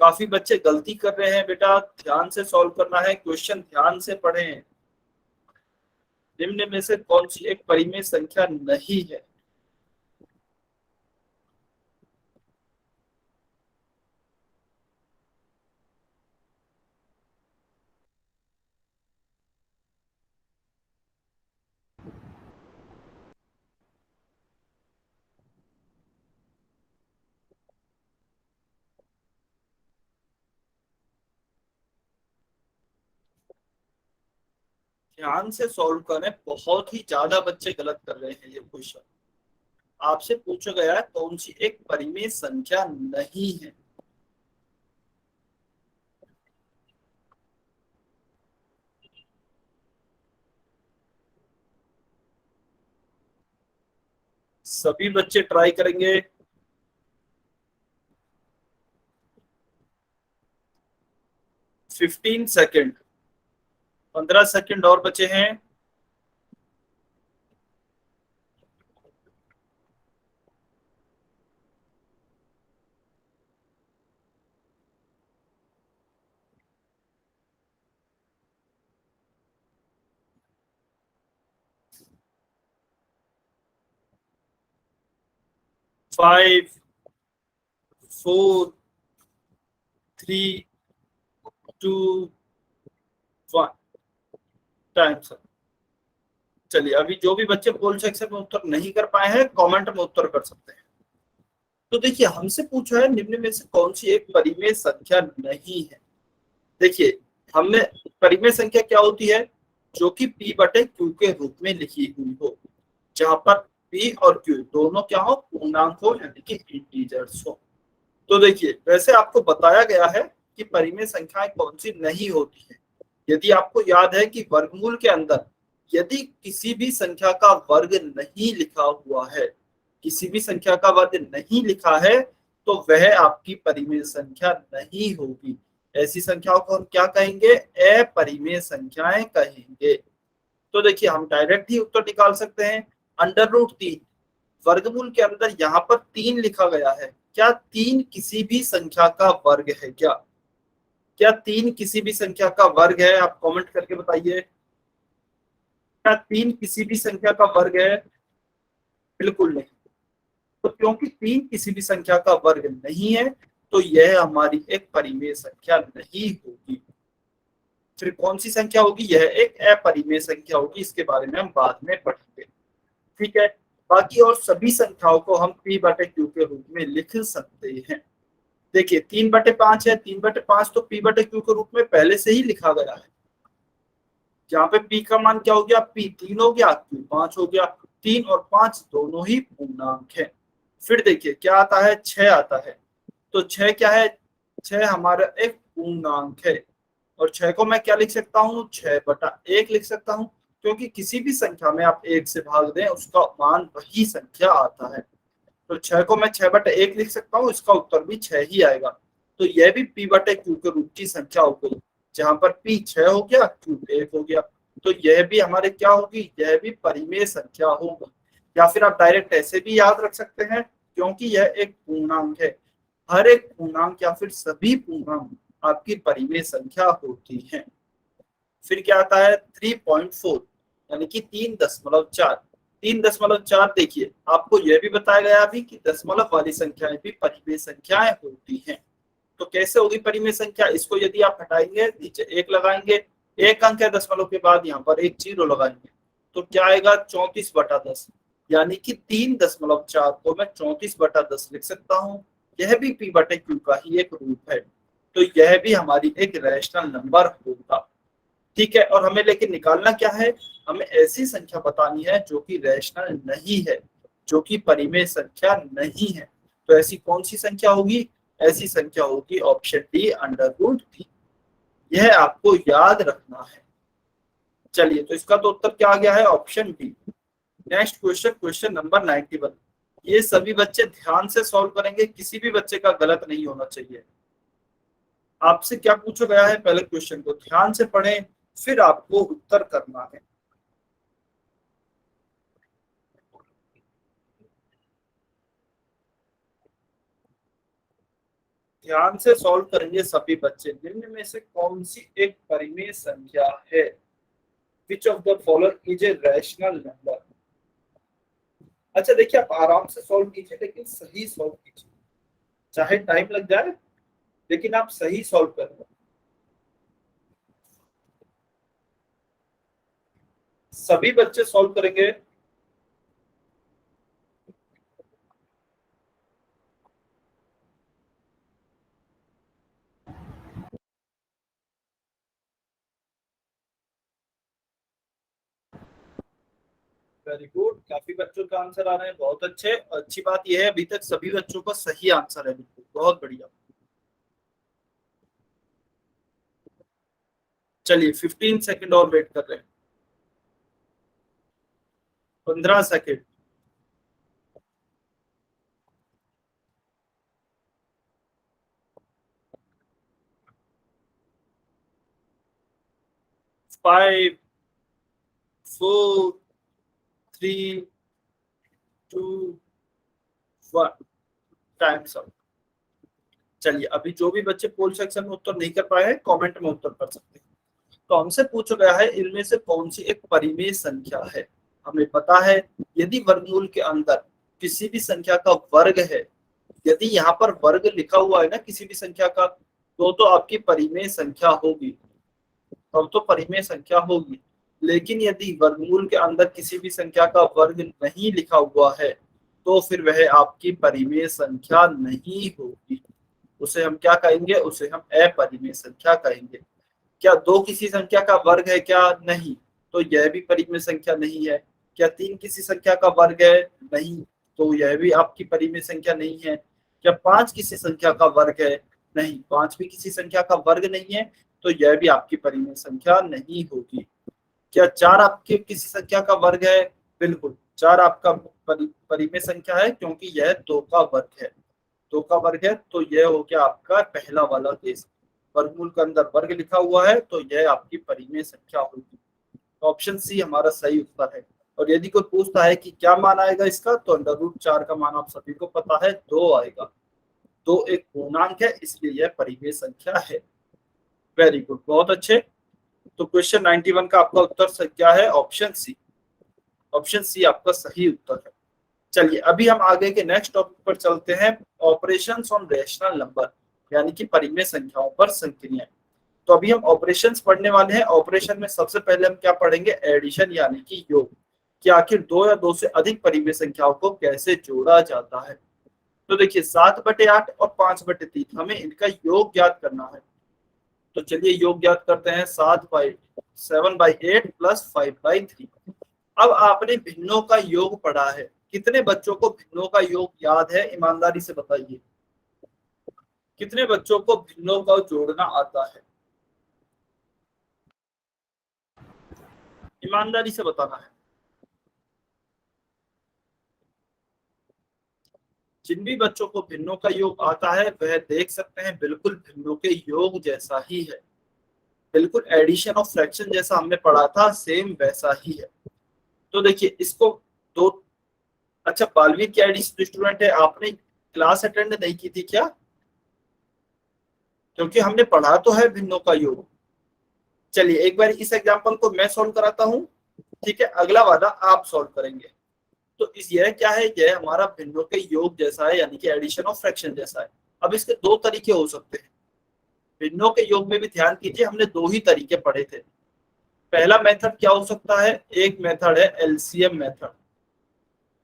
काफी बच्चे गलती कर रहे हैं बेटा, ध्यान से सॉल्व करना है, क्वेश्चन ध्यान से पढ़ें। निम्न में से कौन सी एक परिमेय संख्या नहीं है? ध्यान से सॉल्व करें, बहुत ही ज्यादा बच्चे गलत कर रहे हैं ये क्वेश्चन। आपसे पूछा गया है कौन सी एक परिमेय संख्या नहीं है। सभी बच्चे ट्राई करेंगे। 15 सेकेंड, 15 सेकेंड और बचे हैं। Five, 4, 3, 2, 1, time sir. चलिए अभी जो भी बच्चे पोल सेक्शन में उत्तर नहीं कर पाए हैं कमेंट में उत्तर कर सकते हैं। तो देखिए हमसे पूछा है निम्न में से कौन सी एक परिमेय संख्या नहीं है। देखिए हमने परिमेय संख्या क्या होती है? जो कि p/q के रूप में लिखी हुई हो, जहां पर p और q दोनों क्या हो? पूर्णांक हो, यानी कि इंटीजर्स हो। तो देखिए वैसे आपको बताया गया है कि परिमेय संख्याएं कौन सी नहीं होती है। यदि आपको याद है कि वर्गमूल के अंदर यदि किसी भी संख्या का वर्ग नहीं लिखा हुआ है, किसी भी संख्या का वर्ग नहीं लिखा है, तो वह आपकी परिमेय संख्या नहीं होगी। ऐसी संख्याओं को हम क्या कहेंगे? अपरिमेय संख्याएं कहेंगे। तो देखिए हम डायरेक्ट ही उत्तर निकाल सकते हैं। √3 वर्गमूल के अंदर यहाँ पर 3 लिखा गया है, क्या 3 किसी भी संख्या का वर्ग है? क्या 3 किसी भी संख्या का वर्ग है? आप कमेंट करके बताइए, क्या 3 किसी भी संख्या का वर्ग है? बिल्कुल नहीं। तो क्योंकि 3 किसी भी संख्या का वर्ग नहीं है, तो यह हमारी एक परिमेय संख्या नहीं होगी। फिर कौन सी संख्या होगी? यह एक अपरिमेय संख्या होगी। इसके बारे में हम बाद में पढ़ेंगे, ठीक है। बाकी और सभी संख्याओं को हम p/q के रूप में लिख सकते हैं। देखिए 3/5 है, 3/5 तो p/q के रूप में पहले से ही लिखा गया है। यहाँ पे p का मान क्या हो गया? p 3 हो गया, q 5 हो गया। 3 और 5 दोनों ही पूर्णांक है। फिर देखिए क्या आता है? 6 आता है। तो 6 क्या है? 6 हमारा एक पूर्णांक है, और 6 को मैं क्या लिख सकता हूँ? 6/1 लिख सकता हूँ, क्योंकि किसी भी संख्या में आप 1 से भाग दें उसका मान वही संख्या आता है। तो 6 को मैं 6/1 लिख सकता हूँ, इसका उत्तर भी 6 ही आएगा। तो यह भी p/q के रूप की संख्या हो गई, जहां पर p 6 हो गया, q 1 हो गया। तो यह भी हमारे क्या होगी? यह भी परिमेय संख्या होगी। या फिर आप डायरेक्ट ऐसे भी याद रख सकते हैं, क्योंकि यह एक पूर्णांक है। हर एक पूर्णांक या फिर सभी पूर्णांक आपकी परिमेय संख्या होती है। फिर क्या आता है? 3.4 यानी कि 3.4। 3.4 देखिए आपको यह भी बताया गया अभी कि दशमलव वाली संख्याएं भी परिमेय संख्याएं होती हैं। तो कैसे होगी परिमेय संख्या? इसको यदि आप हटाएंगे, नीचे 1 लगाएंगे, 1 अंक है दशमलव के बाद, यहाँ पर एक 0 लगाएंगे, तो क्या आएगा? 34/10। यानी कि 3.4 को मैं 34/10 लिख सकता हूँ। यह भी p/q का ही एक रूप है। तो यह भी हमारी एक रैशनल नंबर होगा, ठीक है। और हमें लेकिन निकालना क्या है? हमें ऐसी संख्या बतानी है जो कि रैशनल नहीं है, जो कि परिमेय संख्या नहीं है। तो ऐसी कौन सी संख्या होगी? ऐसी संख्या होगी ऑप्शन डी, √3। यह आपको याद रखना है। चलिए तो इसका तो उत्तर क्या आ गया है? Option D. Next question, question number 91। ये सभी बच्चे ध्यान से सॉल्व करेंगे, किसी भी बच्चे का गलत नहीं होना चाहिए। आपसे क्या पूछा गया है? पहले क्वेश्चन को ध्यान से पढ़ें, फिर आपको उत्तर करना है। ध्यान से सॉल्व करेंगे सभी बच्चे। निम्न में से कौन सी एक परिमेय संख्या है? Which of the following is a rational number? अच्छा देखिए आप आराम से सॉल्व कीजिए, लेकिन सही सॉल्व कीजिए, चाहे टाइम लग जाए लेकिन आप सही सॉल्व करें। सभी बच्चे सॉल्व करेंगे। वेरी गुड, काफी बच्चों का आंसर आ रहे हैं, बहुत अच्छे। अच्छी बात यह है अभी तक सभी बच्चों का सही आंसर है, बिल्कुल बहुत बढ़िया। चलिए 15 सेकंड और वेट कर रहे हैं। 15 सेकंड। 5 4 3 2 1 times up. चलिए अभी जो भी बच्चे पोल सेक्शन में उत्तर नहीं कर पाए हैं, कमेंट में उत्तर कर सकते हैं। तो हमसे पूछा गया है इनमें से कौन सी एक परिमेय संख्या है। हमें पता है यदि वर्गमूल के अंदर किसी भी संख्या का वर्ग है, यदि यहाँ पर वर्ग लिखा हुआ है ना किसी भी संख्या का, तो आपकी परिमेय संख्या होगी, तब तो परिमेय संख्या होगी। लेकिन यदि वर्गमूल के अंदर किसी भी संख्या का वर्ग नहीं लिखा हुआ है, तो फिर वह आपकी परिमेय संख्या नहीं होगी। उसे हम क्या कहेंगे? उसे हम अपरिमेय संख्या कहेंगे। क्या 2 किसी संख्या का वर्ग है? क्या नहीं, तो यह भी परिमेय संख्या नहीं है। क्या 3 किसी संख्या का वर्ग है? नहीं, तो यह भी आपकी परिमेय संख्या नहीं है। क्या 5 किसी संख्या का वर्ग है? नहीं, 5 भी किसी संख्या का वर्ग नहीं है। तो यह भी आपकी परिमेय संख्या नहीं होगी। क्या 4 आपके किसी संख्या का वर्ग है? बिल्कुल, 4 आपका परिमेय संख्या है क्योंकि यह 2 का वर्ग है। 2 का वर्ग है तो यह हो गया आपका पहला वाला केस। वर्गमूल के अंदर वर्ग लिखा हुआ है तो यह आपकी परिमेय संख्या होगी। ऑप्शन सी हमारा सही उत्तर है। और यदि कोई पूछता है कि क्या मान आएगा इसका, तो √4 का मान आप सभी को पता है 2 आएगा। 2 एक पूर्णांक है इसलिए यह परिमेय संख्या है। वेरी गुड, बहुत अच्छे। तो क्वेश्चन 91 का आपका उत्तर क्या है? Option C. ऑप्शन सी आपका सही उत्तर है। चलिए अभी हम आगे के नेक्स्ट टॉपिक पर चलते हैं, ऑपरेशंस ऑन रेशनल नंबर, यानी कि परिमेय संख्याओं पर संक्रियाएं। तो अभी हम ऑपरेशंस पढ़ने वाले हैं। ऑपरेशन में सबसे पहले हम क्या पढ़ेंगे? एडिशन यानी कि योग, कि आखिर 2 या 2 से अधिक परिमेय संख्याओं को कैसे जोड़ा जाता है। तो देखिए 7/8 और 5/3 हमें इनका योग ज्ञात करना है। तो चलिए योग ज्ञात करते हैं। 7/8 प्लस 5/3। अब आपने भिन्नों का योग पढ़ा है, कितने बच्चों को भिन्नों का योग याद है? ईमानदारी से बताइए, कितने बच्चों को भिन्नों का जोड़ना आता है? ईमानदारी से बताना है। जिन भी बच्चों को भिन्नों का योग आता है वह देख सकते हैं बिल्कुल भिन्नों के योग जैसा ही है। बिल्कुल एडिशन ऑफ फ्रैक्शन जैसा हमने पढ़ा था, सेम वैसा ही है। तो देखिए इसको दो, अच्छा बालवीर की आईडी स्टूडेंट है, आपने क्लास अटेंड नहीं की थी क्या? क्योंकि हमने पढ़ा तो है भिन्नों का योग। चलिए एक बार इस एग्जांपल को मैं सॉल्व कराता हूं, ठीक है, अगला वाला आप सॉल्व करेंगे। तो इस यह क्या है? यह हमारा भिन्नों के योग जैसा है, यानी कि एडिशन ऑफ फ्रैक्शन जैसा है। अब इसके 2 तरीके हो सकते हैं। भिन्नों के योग में भी ध्यान कीजिए, हमने 2 ही तरीके पढ़े थे। पहला मेथड क्या हो सकता है? एक मेथड है एलसीएम मेथड,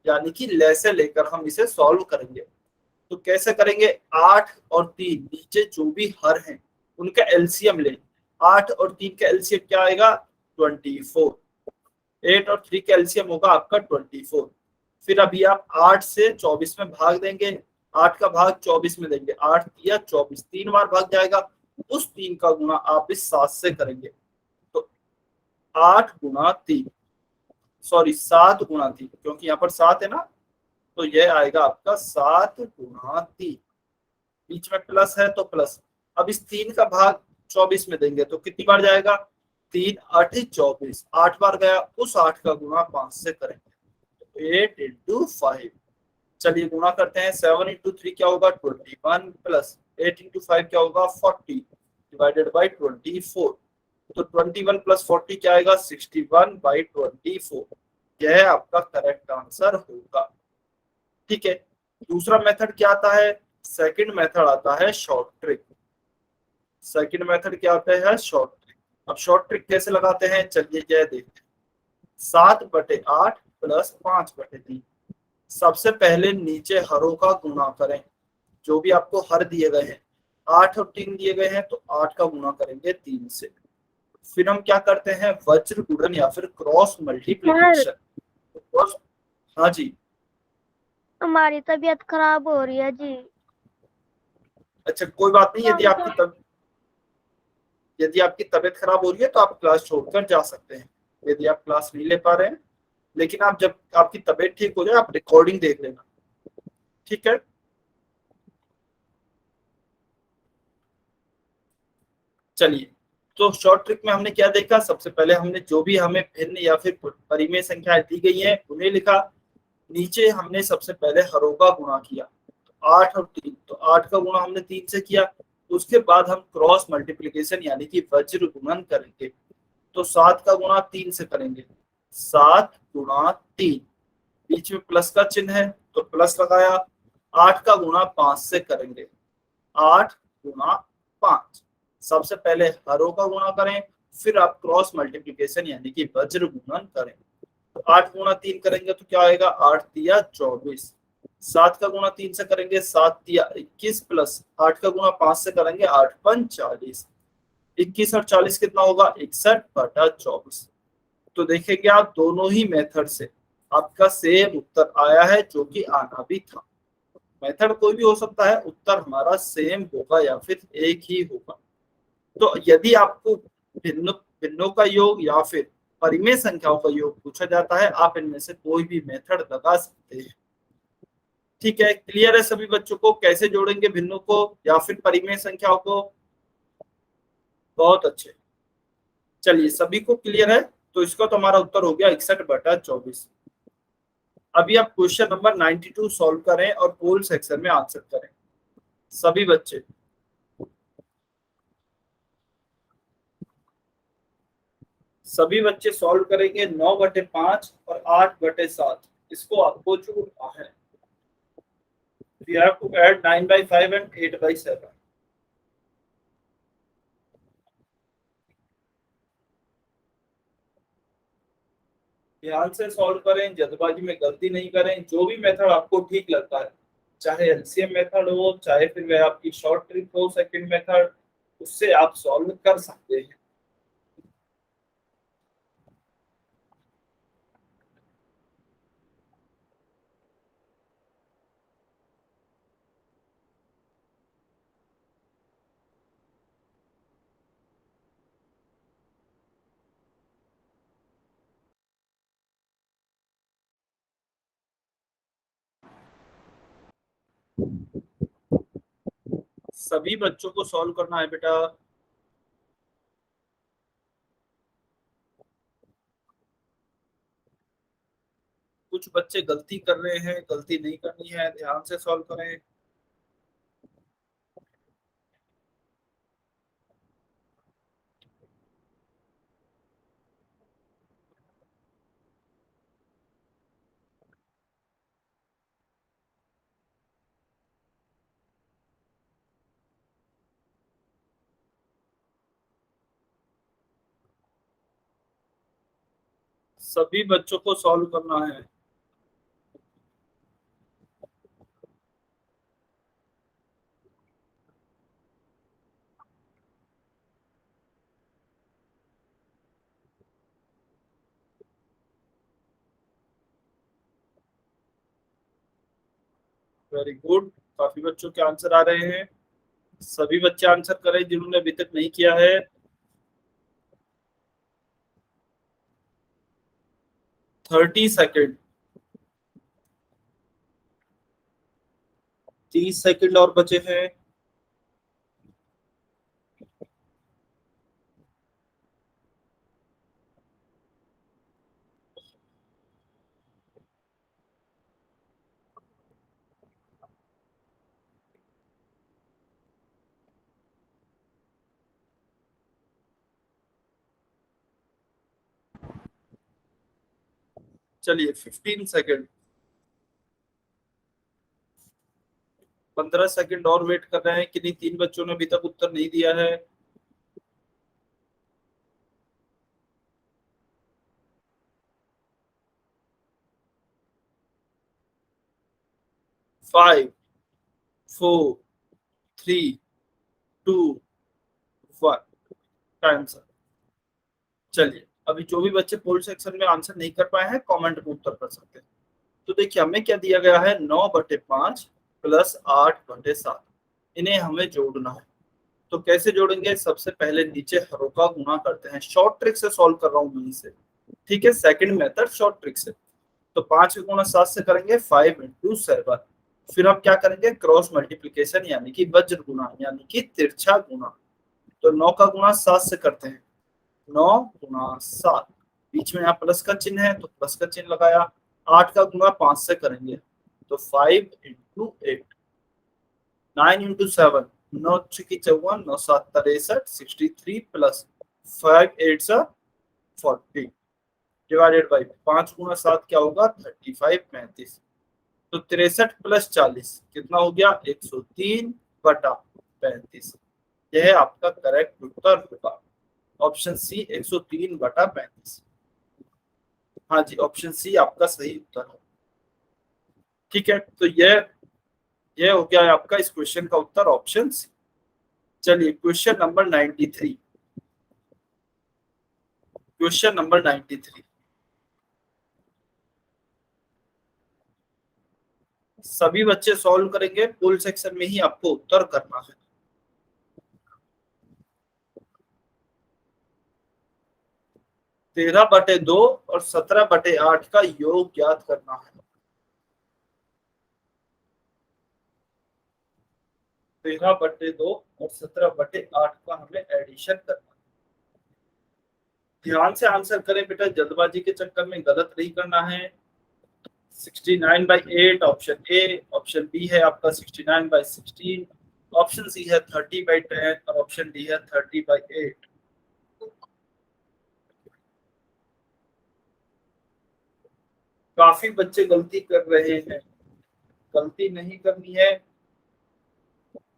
यानी कि ले से लेकर हम इसे सॉल्व करेंगे। तो कैसे करेंगे? 8 और 3 नीचे जो भी हर हैं उनका एलसीएम लें। 8 और 3 का एलसीएम क्या आएगा? 24। 8 और 3 का एलसीएम होगा आपका 24। फिर अभी आप 8 से 24 में भाग देंगे, 8 का भाग 24 में देंगे, 8 या 24 3 बार भाग जाएगा। उस 3 का गुणा आप इस 7 से करेंगे। तो 8 गुणा 3, सॉरी 7 गुणा 3, क्योंकि यहाँ पर 7 है ना, तो यह आएगा आपका 7 गुणा 3। बीच में प्लस है तो प्लस। अब इस 3 का भाग 24 में देंगे तो कितनी बार जाएगा? 3 8 24, 8 बार गया। उस 8 का गुणा 5 से करेंगे, 8 इंटू 5। चलिए गुणा करते हैं। 7 इंटू 3 क्या होगा? 21 प्लस 8 इंटू 5 क्या होगा? 40 डिवाइडेड बाई 24। तो 21 प्लस 40 क्या आएगा? 61/24। यह आपका करेक्ट आंसर होगा। ठीक है, दूसरा मेथड क्या आता है? सेकंड मेथड आता है शॉर्ट ट्रिक। सेकंड मेथड क्या आता है? Short trick. अब शॉर्ट ट्रिक कैसे लगाते हैं? चलिए यह देखते हैं। 7/8 प्लस 5/3। सबसे पहले नीचे हरों का गुणा करें, जो भी आपको हर दिए गए हैं। 8 और 3 दिए गए हैं तो 8 का गुणा करेंगे 3 से। फिर हम क्या करते हैं? वज्र गुणन या फिर क्रॉस मल्टीप्लिकेशन। हाँ जी, हमारी तबीयत खराब हो रही है जी। अच्छा कोई बात नहीं। यदि आपकी तबीयत खराब हो रही है तो आप क्लास छोड़कर जा सकते हैं, यदि आप क्लास नहीं ले पा रहे हैं। लेकिन आप जब आपकी तबीयत ठीक हो जाए आप रिकॉर्डिंग देख लेना, ठीक है। चलिए, तो शॉर्ट ट्रिक में हमने क्या देखा? सबसे पहले हमने जो भी हमें भिन्न या फिर परिमेय संख्याएं दी गई हैं उन्हें लिखा। नीचे हमने सबसे पहले हरों का गुणा किया, तो 8 और 3, तो 8 का गुणा हमने 3 से किया। उसके बाद हम क्रॉस मल्टीप्लिकेशन यानी कि वज्र गुणन करेंगे। तो 7 का गुणा 3 से करेंगे, 7 गुणा 3, बीच में प्लस का चिन्ह है तो प्लस लगाया। 8 का गुणा 5 से करेंगे, 8 गुणा 5। सबसे पहले हरों का गुणा करें, फिर आप क्रॉस मल्टीप्लिकेशन यानी कि वज्र गुणन करें। तो 8 गुणा 3 करेंगे तो क्या आएगा? 8 तिया 24। 7 का गुणा 3 से करेंगे, 7 तिया 21 प्लस 8 का गुणा 5 से करेंगे, 8 पंच 40। 21 और 40 कितना होगा? 61/24। तो देखेंगे आप दोनों ही मेथड से आपका सेम उत्तर आया है, जो कि आना भी था। मेथड कोई भी हो सकता है, उत्तर हमारा सेम होगा या फिर एक ही होगा। तो यदि आपको भिन्न भिन्नों का योग या फिर परिमेय संख्याओं का योग पूछा जाता है, आप इनमें से कोई भी मेथड लगा सकते हैं। ठीक है, क्लियर है सभी बच्चों को कैसे जोड़ेंगे भिन्नों को या फिर परिमेय संख्याओं को? बहुत अच्छे, चलिए सभी को क्लियर है। तो इसका तो हमारा उत्तर हो गया 61/24। अभी आप क्वेश्चन नंबर 92 सॉल्व करें और पोल सेक्शन में आंसर करें सभी बच्चे। सभी बच्चे सॉल्व करेंगे 9/5 और 8/7। इसको आपको जोड़ना है। You have to add 9/5 and 8/7. ध्यान से सॉल्व करें, जल्दबाजी में गलती नहीं करें। जो भी मेथड आपको ठीक लगता है, चाहे एलसीएम मेथड हो, चाहे फिर वह आपकी शॉर्ट ट्रिक हो सेकंड मेथड, उससे आप सॉल्व कर सकते हैं। सभी बच्चों को सॉल्व करना है बेटा। कुछ बच्चे गलती कर रहे हैं, गलती नहीं करनी है, ध्यान से सॉल्व करें। सभी बच्चों को सॉल्व करना है। वेरी गुड, काफी बच्चों के आंसर आ रहे हैं। सभी बच्चे आंसर करें जिन्होंने अभी तक नहीं किया है। 30 सेकेंड, 30 सेकेंड और बचे हैं। चलिए 15 सेकेंड, 15 सेकेंड और वेट कर रहे हैं। किन्हीं 3 बच्चों ने अभी तक उत्तर नहीं दिया है। 5, 4, 3, 2, 1 का आंसर। चलिए अभी जो भी बच्चे पोल सेक्शन में आंसर नहीं कर पाए हैं, कमेंट में उत्तर कर सकते हैं। तो देखिए हमें क्या दिया गया है, 9/5 प्लस 8/7। इन्हें हमें जोड़ना है। तो कैसे जोड़ेंगे? सबसे पहले नीचे हरों का गुणा करते हैं। शॉर्ट ट्रिक से सॉल्व कर रहा हूं मैं इसे, ठीक है, सेकंड मेथड शॉर्ट ट्रिक से। तो 5 के गुणा 7 से करेंगे 5 × 7। फिर हम क्या करेंगे, क्रॉस मल्टीप्लीकेशन यानी कि वज्र गुणा यानी कि तिरछा गुणा। तो 9 का गुणा 7 से करते हैं, 9 × 7। बीच में यहाँ प्लस का चिन्ह है तो प्लस का चिन्ह लगाया। 8 का गुणा 5 से करेंगे तो 5 × 8। 9 × 7, 9 × 54, 9 × 7 = 63, 63 प्लस 5 × 8 = 40 डिवाइडेड बाई 5 × 7 क्या होगा, 35, 35। तो 63 प्लस 40 कितना हो गया, 103/35। यह आपका करेक्ट उत्तर होगा। Option C 103/35। हाँ जी, ऑप्शन सी आपका सही उत्तर है। ठीक है, तो यह हो गया है आपका इस क्वेश्चन का उत्तर, ऑप्शन सी। चलिए क्वेश्चन नंबर 93। क्वेश्चन नंबर 93 सभी बच्चे सॉल्व करेंगे। पोल सेक्शन में ही आपको उत्तर करना है। 13/2 और 17/8 का योग ज्ञात करना है। 13/2 और 17/8 का हमें एडिशन करना है। ध्यान से आंसर करें बेटा, जल्दबाजी के चक्कर में गलत नहीं करना है। 69/8 ऑप्शन ए, ऑप्शन बी है आपका 69/16, ऑप्शन सी है 30/10 और ऑप्शन डी है 30/8। काफी बच्चे गलती कर रहे हैं, गलती नहीं करनी है।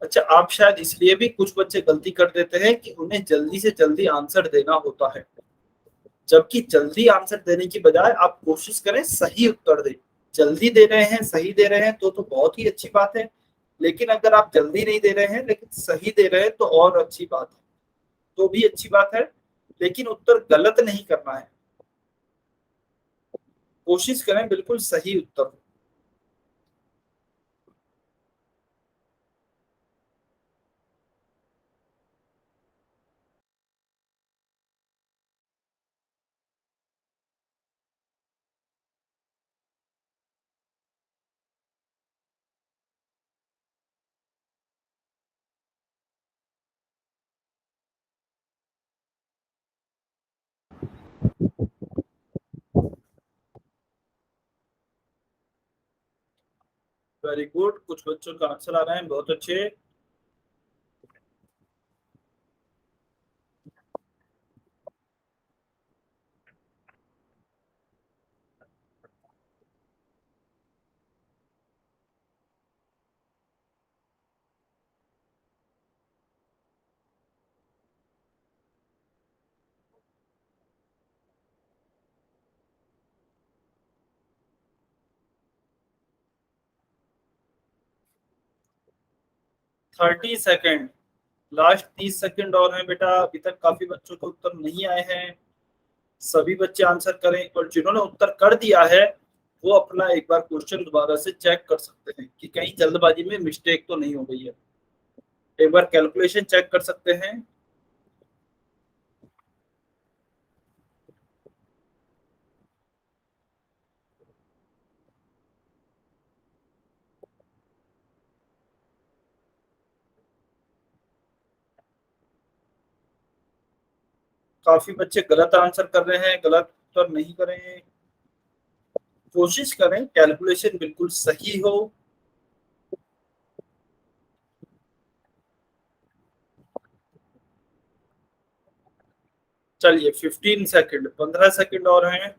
अच्छा, आप शायद इसलिए भी कुछ बच्चे गलती कर देते हैं कि उन्हें जल्दी से जल्दी आंसर देना होता है, जबकि जल्दी आंसर देने की बजाय आप कोशिश करें सही उत्तर दें। जल्दी दे रहे हैं, सही दे रहे हैं तो बहुत ही अच्छी बात है, लेकिन अगर आप जल्दी नहीं दे रहे हैं लेकिन सही दे रहे हैं तो और अच्छी बात है, तो भी अच्छी बात है, लेकिन उत्तर गलत नहीं करना है। कोशिश करें बिल्कुल सही उत्तर। वेरी गुड, कुछ बच्चों का आंसर आ रहे हैं, बहुत अच्छे। थर्टी सेकेंड, लास्ट 30 सेकेंड और हैं बेटा। अभी तक काफी बच्चों के उत्तर नहीं आए हैं, सभी बच्चे आंसर करें, और जिन्होंने उत्तर कर दिया है वो अपना एक बार क्वेश्चन दोबारा से चेक कर सकते हैं कि कहीं जल्दबाजी में मिस्टेक तो नहीं हो गई है। एक बार कैलकुलेशन चेक कर सकते हैं। काफी बच्चे गलत आंसर कर रहे हैं, गलत उत्तर नहीं करें। कोशिश करें कैलकुलेशन बिल्कुल सही हो। चलिए 15 सेकेंड, 15 सेकेंड और हैं।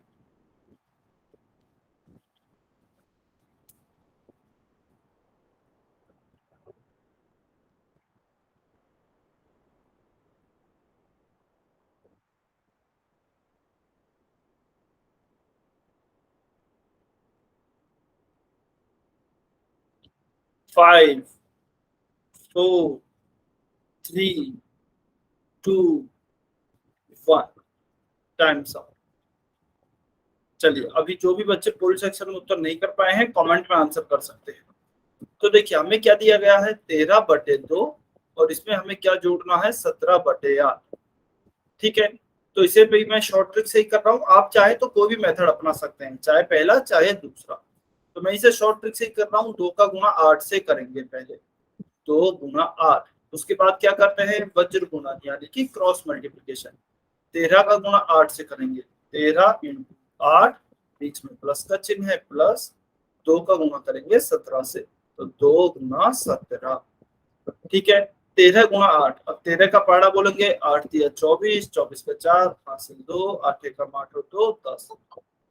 Five, four, three, two, one, times up. चलिए, अभी जो भी बच्चे पूरे सेक्शन में उत्तर नहीं कर पाए हैं कमेंट में आंसर कर सकते हैं। तो देखिए हमें क्या दिया गया है, 13/2 और इसमें हमें क्या जोड़ना है, 17/8। ठीक है, तो इसे भी मैं शॉर्ट ट्रिक से ही कर रहा हूँ, आप चाहे तो कोई भी मेथड अपना सकते हैं, चाहे पहला चाहे दूसरा। तो मैं इसे शॉर्ट ट्रिक से ही कर रहा हूँ, 2 का गुणा 8 से करेंगे पहले, 2 गुणा 8। उसके बाद क्या करते हैं, वज्र गुणा यानी कि क्रॉस मल्टीप्लीकेशन, 13 का गुणा 8 से करेंगे, 13 इंटू 8, बीच में प्लस का चिन्ह है, प्लस 2 का गुणा करेंगे 17 से, तो 2 गुणा 17। ठीक है, 13 गुणा 8, अब 13 का पहाड़ा बोलेंगे, 8 दिया 24, 24 का 4, हासिल 2, 8 का 8 2, 10।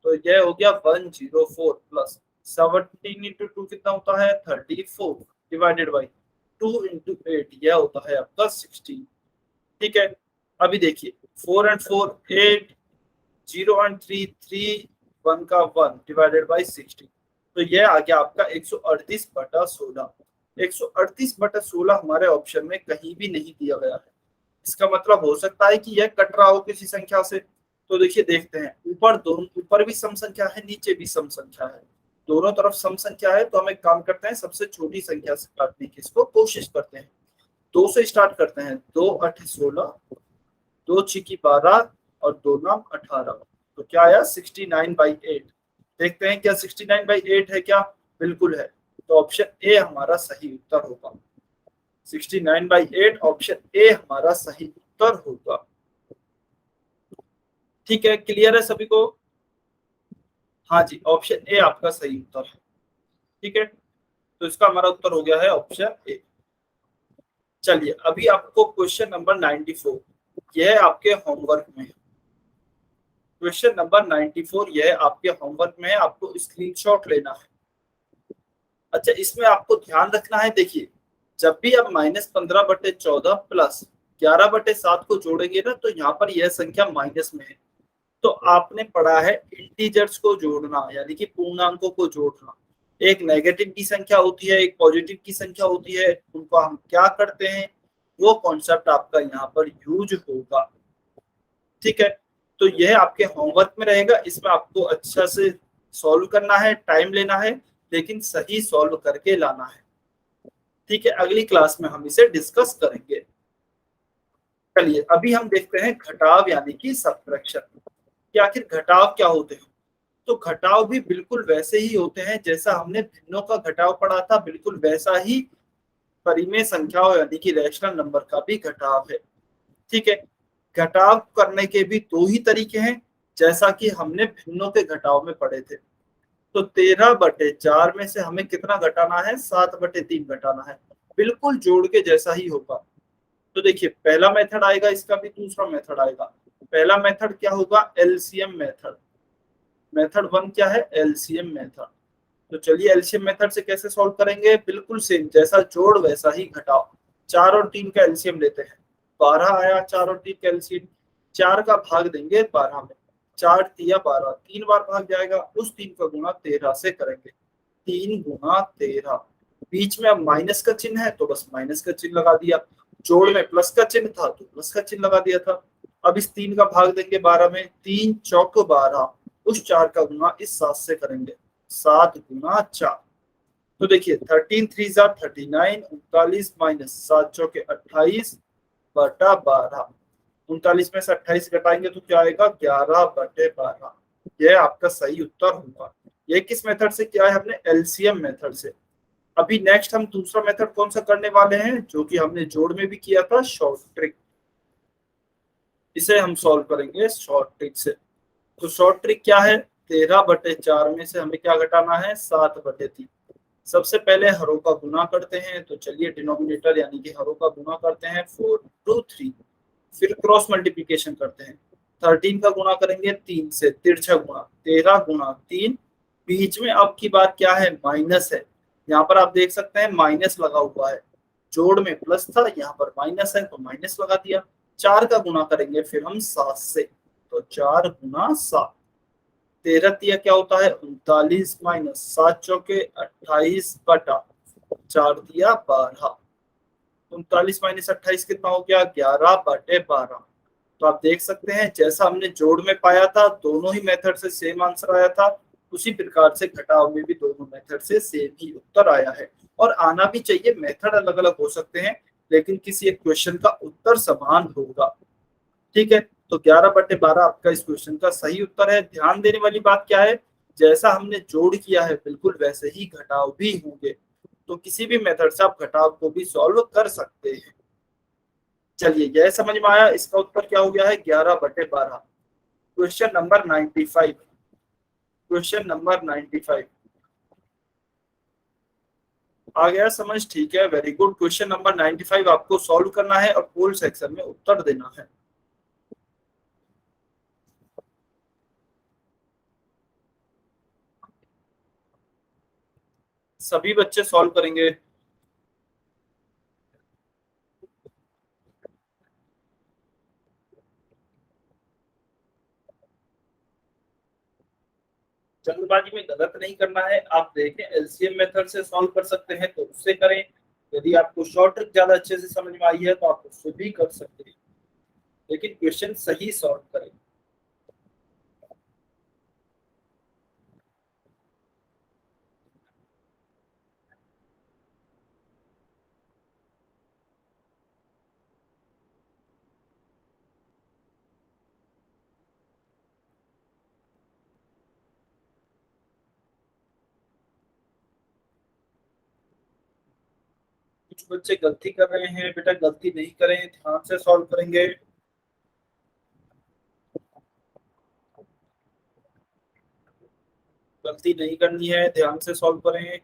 तो यह हो गया 104 प्लस 17 इंटू 2 कितना होता है, 34, डिवाइडेड बाई 2 इंटू 8, यह होता है आपका 16। ठीक है, अभी देखिए 4 एंड 4 8, 0 एंड 3 3, 1 का 1, डिवाइडेड बाई 16। तो यह आ गया आपका 138/16। 138/16 हमारे ऑप्शन में कहीं भी नहीं दिया गया है। इसका मतलब हो सकता है कि यह कट रहा हो किसी संख्या से। तो देखिए देखते हैं, ऊपर दोनों, ऊपर भी सम संख्या है, नीचे भी सम संख्या है, दोनों तरफ सम संख्या है। तो हम एक काम करते हैं, सबसे छोटी संख्या से काटने की इसको कोशिश करते हैं। 2 से स्टार्ट करते हैं, 2 8 16, 2 6 12, और 2 नाम 18। तो क्या आया 69/8। देखते हैं क्या 69/8 है क्या? बिल्कुल है। तो ऑप्शन ए हमारा सही उत्तर होगा। 69/8 ऑप्शन ए हमारा सही उत्तर होगा। ठीक है, क्लियर है सभी को? हाँ जी, ऑप्शन ए आपका सही उत्तर है। ठीक है, तो इसका हमारा उत्तर हो गया है ऑप्शन ए। चलिए अभी आपको क्वेश्चन नंबर 94, यह आपके होमवर्क में है। क्वेश्चन नंबर 94 यह आपके होमवर्क में है, आपको स्क्रीनशॉट लेना है। अच्छा, इसमें आपको ध्यान रखना है, देखिए जब भी आप -15/14 प्लस 11/7 को जोड़ेंगे ना, तो यहाँ पर यह संख्या माइनस में है। तो आपने पढ़ा है इंटीजर्स को जोड़ना, यानी कि पूर्णांकों को जोड़ना। एक नेगेटिव की संख्या होती है, एक पॉजिटिव की संख्या होती है, उनको हम क्या करते हैं, वो कॉन्सेप्ट आपका यहाँ पर यूज होगा। ठीक है, तो यह आपके होमवर्क में रहेगा, इसमें आपको अच्छा से सॉल्व करना है, टाइम लेना है, लेकिन सही सॉल्व करके लाना है। ठीक है, अगली क्लास में हम इसे डिस्कस करेंगे। चलिए अभी हम देखते हैं घटाव यानी कि सब्ट्रैक्शन कि आखिर घटाव क्या होते हैं। तो घटाव भी बिल्कुल वैसे ही होते हैं जैसा हमने भिन्नों का घटाव पढ़ा था, बिल्कुल वैसा ही परिमेय संख्याओं यानी कि रैशनल नंबर का भी घटाव है। ठीक है, घटाव करने के भी दो ही तरीके हैं, जैसा कि हमने भिन्नों के घटाव में पढ़े थे। तो 13/4 में से हमें कितना घटाना है, 7/3 घटाना है। बिल्कुल जोड़ के जैसा ही होगा। तो देखिए पहला मेथड आएगा, इसका भी दूसरा मेथड आएगा। पहला मेथड क्या होगा, एलसीएम मेथड। मेथड 1 क्या है, एलसीएम मेथड। तो चलिए एलसीएम मेथड से कैसे सॉल्व करेंगे, बिल्कुल सेम, जैसा जोड़ वैसा ही घटाव। 4 और 3 का एलसीएम लेते हैं, 12 आया। 4 और 3 का एलसीएम, 4 का भाग देंगे 12 में, 4 तिया 12, 3 बार भाग जाएगा, उस 3 का गुणा 13 से करेंगे। 3 गुणा 13, बीच में अब माइनस का चिन्ह है तो बस माइनस का चिन्ह लगा दिया, जोड़ में प्लस का चिन्ह था तो प्लस का चिन्ह लगा दिया था। अब इस 3 का भाग देंगे 12 में, 3 चौक 12, उस 4 का गुणा इस 7 से करेंगे, 7 गुणा 4। तो देखिए 13 3 39, 39 माइनस 7 चौके 28 बटा 12। 39 में से 28 घटाएंगे तो क्या आएगा, 11/12। यह आपका सही उत्तर होगा। ये किस मेथड से किया है हमने, एलसीएम मेथड से। अभी नेक्स्ट हम दूसरा मेथड कौन सा करने वाले हैं, जो कि हमने जोड़ में भी किया था, शॉर्ट ट्रिक। इसे हम सॉल्व करेंगे शॉर्ट ट्रिक से। तो शॉर्ट ट्रिक क्या है, 13/4 में से हमें क्या घटाना है, 7/3। सबसे पहले हरों का गुना करते हैं, तो चलिए डिनोमिनेटर यानी कि हरों का गुना करते हैं, 4 2 3। फिर क्रॉस मल्टीप्लीकेशन करते हैं, 13 का गुना करेंगे 3 से, तिरछा गुणा, 13 गुणा 3। बीच में अब की बात क्या है, माइनस है। यहाँ पर आप देख सकते हैं माइनस लगा हुआ है, जोड़ में प्लस था, यहाँ पर माइनस है तो माइनस लगा दिया। 4 का गुना करेंगे फिर हम 7 से, तो 4 गुणा 7। 13 तिया क्या होता है, 39 माइनस 7 चौके 28 बटा 4 तिया 12। 39 माइनस 28 कितना हो गया, 11/12। तो आप देख सकते हैं जैसा हमने जोड़ में पाया था, दोनों ही मेथड से सेम आंसर आया था, उसी प्रकार से घटाव में भी दोनों मेथड से सेम ही उत्तर आया है। और आना भी चाहिए, मेथड अलग अलग हो सकते हैं लेकिन किसी एक क्वेश्चन का उत्तर समान होगा। ठीक है, तो 11/12 आपका इस क्वेश्चन का सही उत्तर है। ध्यान देने वाली बात क्या है, जैसा हमने जोड़ किया है बिल्कुल वैसे ही घटाव भी होंगे। तो किसी भी मेथड से आप घटाव को भी सॉल्व कर सकते हैं। चलिए यह समझ में आया, इसका उत्तर क्या हो गया है, 11/12। Question number 95। क्वेश्चन नंबर 95 आ गया समझ, ठीक है, वेरी गुड। क्वेश्चन नंबर 95 आपको सॉल्व करना है और पोल सेक्शन में उत्तर देना है। सभी बच्चे सॉल्व करेंगे। जल्दबाजी में गलत नहीं करना है, आप देखें एलसीएम मेथड से सॉल्व कर सकते हैं तो उससे करें, यदि आपको शॉर्ट ट्रिक ज्यादा अच्छे से समझ में आई है तो आप उससे भी कर सकते हैं, लेकिन क्वेश्चन सही सॉल्व करें। कुछ बच्चे गलती कर रहे हैं, बेटा गलती नहीं करें, ध्यान से सॉल्व करेंगे। गलती नहीं करनी है, ध्यान से सॉल्व करें।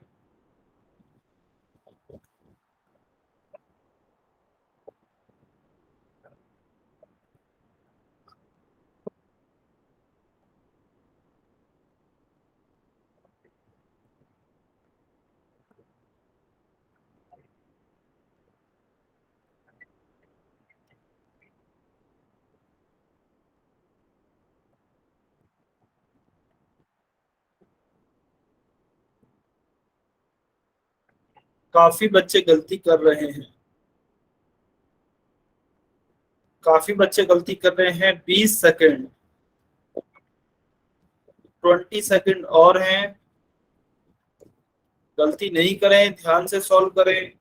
काफी बच्चे गलती कर रहे हैं, काफी बच्चे गलती कर रहे हैं। 20 सेकंड, 20 सेकंड और हैं। गलती नहीं करें, ध्यान से सॉल्व करें।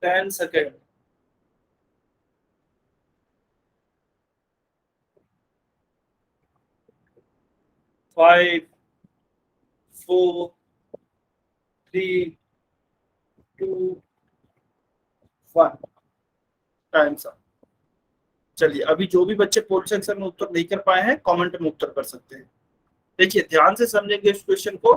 Ten second, 5, 4, 3, 2, 1। Times up. चलिए, अभी जो भी बच्चे पोल सेक्शन में उत्तर नहीं कर पाए हैं, कमेंट में उत्तर कर सकते हैं। देखिए ध्यान से समझेंगे इस क्वेश्चन को।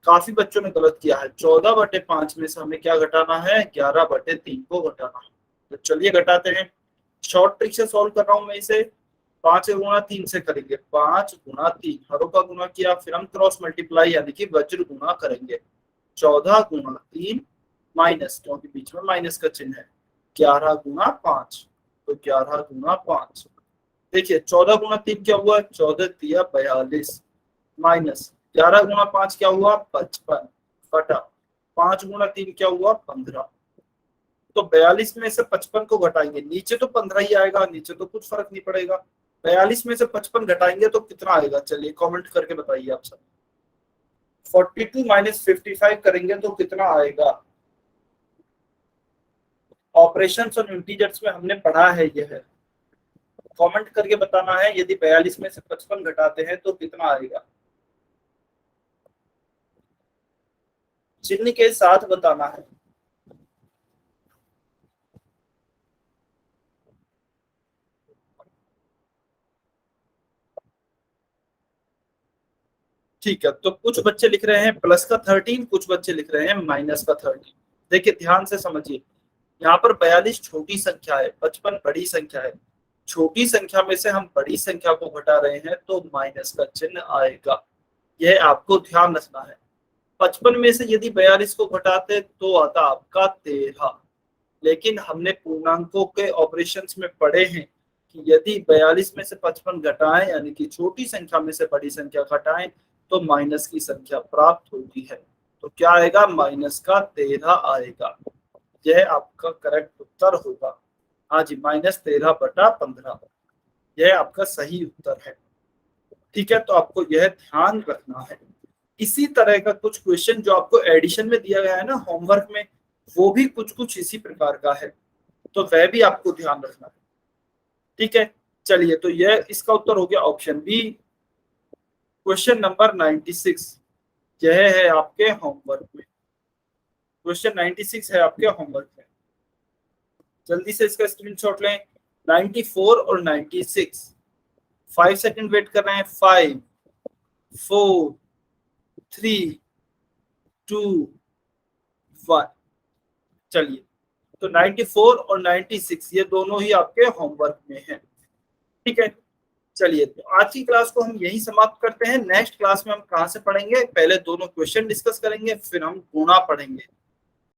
काफी बच्चों ने गलत किया है। 14/5 में से हमें क्या घटाना है? 11/3 को घटाना है। तो चलिए घटाते हैं। शॉर्ट ट्रिक से सॉल्व कर रहा हूं मैं इसे। 5 गुणा 3 से करेंगे। 5 गुणा 3, हरों का गुणा किया, फिर हम क्रॉस मल्टीप्लाई यानी कि वज्र गुणा करेंगे। 14 गुणा 3 माइनस, क्योंकि बीच में माइनस का चिन्ह है, 11 गुणा 5। तो 11 गुणा 5, देखिए 14 गुणा 3 क्या हुआ? 14 तिया 42 माइनस 11 गुणा 5 क्या हुआ? 55 बटा 5 गुणा 3 क्या हुआ? 15। तो 42 में से 55 को घटाएंगे, नीचे तो 15 ही आएगा, नीचे तो कुछ फर्क नहीं पड़ेगा। 42 में से 55 घटाएंगे तो कितना आएगा? चलिए कमेंट करके बताइए आप सब। 42 माइनस 55 करेंगे तो कितना आएगा? ऑपरेशंस और इंटीजर्स में हमने पढ़ा है यह। कमेंट करके बताना है, यदि 42 में से 55 घटाते हैं तो कितना आएगा? चिन्ह के साथ बताना है। ठीक है, तो कुछ बच्चे लिख रहे हैं प्लस का 13, कुछ बच्चे लिख रहे हैं माइनस का 13। देखिए ध्यान से समझिए, यहाँ पर 42 छोटी संख्या है, 55 बड़ी संख्या है। छोटी संख्या में से हम बड़ी संख्या को घटा रहे हैं तो माइनस का चिन्ह आएगा, यह आपको ध्यान रखना है। 55 में से यदि 42 को घटाते तो आता आपका 13। लेकिन हमने पूर्णांकों के ऑपरेशंस में पढ़े हैं कि यदि 42 में से 55 घटाएं यानी कि छोटी संख्या में से बड़ी संख्या घटाएं तो माइनस की संख्या प्राप्त होती है। तो क्या आएगा? माइनस का 13 आएगा। यह आपका करेक्ट उत्तर होगा। हाँ जी, -13/15 यह आपका सही उत्तर है। ठीक है, तो आपको यह ध्यान रखना है। इसी तरह का कुछ क्वेश्चन जो आपको एडिशन में दिया गया है ना होमवर्क में, वो भी कुछ कुछ इसी प्रकार का है, तो वह भी आपको ध्यान रखना है। ठीक है, चलिए, तो यह इसका उत्तर हो गया ऑप्शन बी, क्वेश्चन नंबर 96। यह है आपके होमवर्क में, क्वेश्चन 96 है आपके होमवर्क में। जल्दी से इसका स्क्रीनशॉट लें। 94 और 96, 5 सेकंड वेट कर रहे हैं। 5, 4, 3, 2, 1। चलिए, तो 94 और 96 ये दोनों ही आपके होमवर्क में हैं। ठीक है, चलिए, तो आज की क्लास को हम यही समाप्त करते हैं। नेक्स्ट क्लास में हम कहाँ से पढ़ेंगे? पहले दोनों क्वेश्चन डिस्कस करेंगे, फिर हम गुणा पढ़ेंगे।